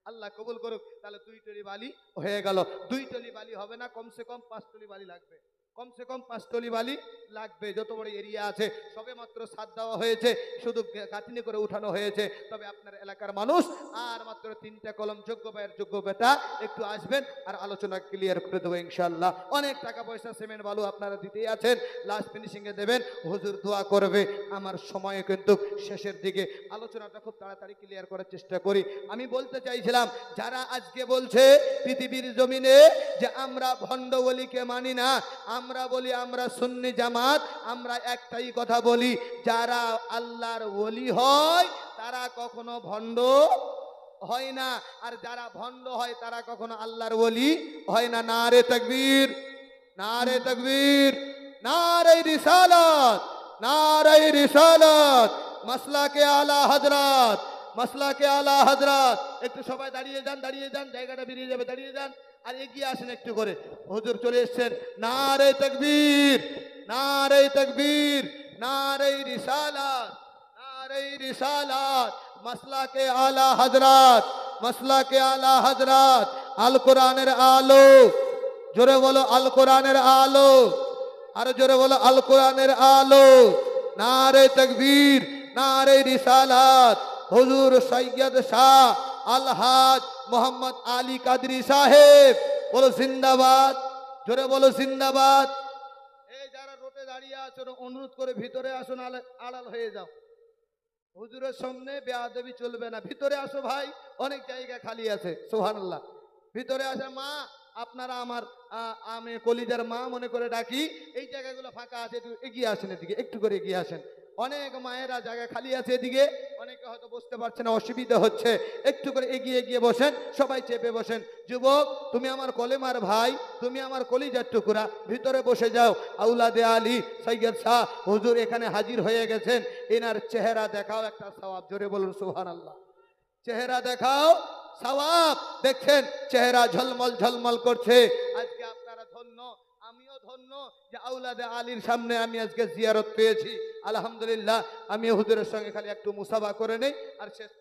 আল্লাহ কবুল করুক। তাহলে 2 টলি বালি হয়ে গেল। 2 টলি বালি হবে না, কমসে কম 5 টলি বালি লাগবে। কমসে কম 5 টলি বালি লাগবে। যত বড় এরিয়া আছে সবে মাত্র সাত দেওয়া হয়েছে, শুধু গাঁথনি করে উঠানো হয়েছে। তবে আপনার এলাকার মানুষ আর মাত্র 3টা কলম, যোগ্য ভাইয়ের যোগ্য বেটা একটু আসবেন আর আলোচনা ক্লিয়ার করে দেবো ইনশাআল্লাহ। অনেক টাকা পয়সা সিমেন্ট বালু আপনারা দিতেই আছেন, লাস্ট ফিনিশিং এ দেবেন। হুজুর দোয়া করবে। আমার সময় কিন্তু শেষের দিকে, আলোচনাটা খুব তাড়াতাড়ি ক্লিয়ার করার চেষ্টা করি। আমি বলতে চাইছিলাম, যারা আজকে বলছে পৃথিবীর জমিনে যে আমরা ভণ্ড ওলিকে মানি না, আমরা বলি আমরা সুন্নি জামাত, আমরা একটাই কথা বলি, যারা আল্লাহর ওলি হয় তারা কখনো ভণ্ড হয় না, আর যারা ভণ্ড হয় তারা কখনো আল্লাহর ওলি হয় না। নারে তাকবীর, নারে তাকবীর, নারে রিসালাত, নারে রিসালাত। মাসলাকে আলা হযরত, মাসলাকে আলা হযরত। একটু সবাই দাঁড়িয়ে যান, দাঁড়িয়ে যান, জায়গাটা বেরিয়ে যাবে, দাঁড়িয়ে যান আর এগিয়ে আসেন একটু করে। হুজুর চলে এসেছেন। নারে তাকবীর, নারে তাকবীর, নারে রিসালাত, নারে রিসালাত। মাসলাকে আলা হযরত, মাসলাকে আলা হযরত। আল কোরআনের আলো, জোরে বলো আল কোরআনের আলো, আর জোরে বলো আল কোরআনের আলো। নারে তাকবীর, নারে রিসালাত। হুজুর সৈয়দ শাহ আলহাজ মোহাম্মদ আলী কাদরি সাহেব, বলো জিন্দাবাদ, জোরে বলো জিন্দাবাদ। এই যারা রোডে দাঁড়িয়ে আছো অনুরোধ করে ভিতরে আসুন, আড়াল হয়ে যাও। হুজুরের সামনে বেয়াদবি চলবে না, ভিতরে আসো ভাই, অনেক জায়গা খালি আছে। সুবহানাল্লাহ। ভিতরে আসে। মা আপনারা আমার আমি কলিজার মা মনে করে ডাকি, এই জায়গাগুলো ফাঁকা আছে, একটু এগিয়ে আসেন, এদিকে একটু করে এগিয়ে আসেন। অনেক মায়েরা জায়গা খালি আছে এদিকে, অনেকে হয়তো বসতে পারছে না, অসুবিধা হচ্ছে, একটু করে এগিয়ে এগিয়ে বসেন, সবাই চেপে বসেন। যুবক তুমি আমার কলেমার ভাই, তুমি আমার কলিজার টুকরা, ভিতরে বসে যাও। আউলাদে আলী সৈয়দ শাহ হুজুর এখানে হাজির হয়ে গেছেন, এনার চেহারা দেখাও, একটা সওয়াব। জোরে বলুন সুবহানাল্লাহ। চেহারা দেখাও, সওয়াব। দেখছেন চেহারা ঝলমল ঝলমল করছে। আজকে আপনারা ধন্য, আমিও ধন্য যে আউলাদে আলীর সামনে আমি আজকে জিয়ারত পেয়েছি। আলহামদুলিল্লাহ। আমি হুজুরের সঙ্গে খালি একটু মুসাফা করে নেই আর শেষ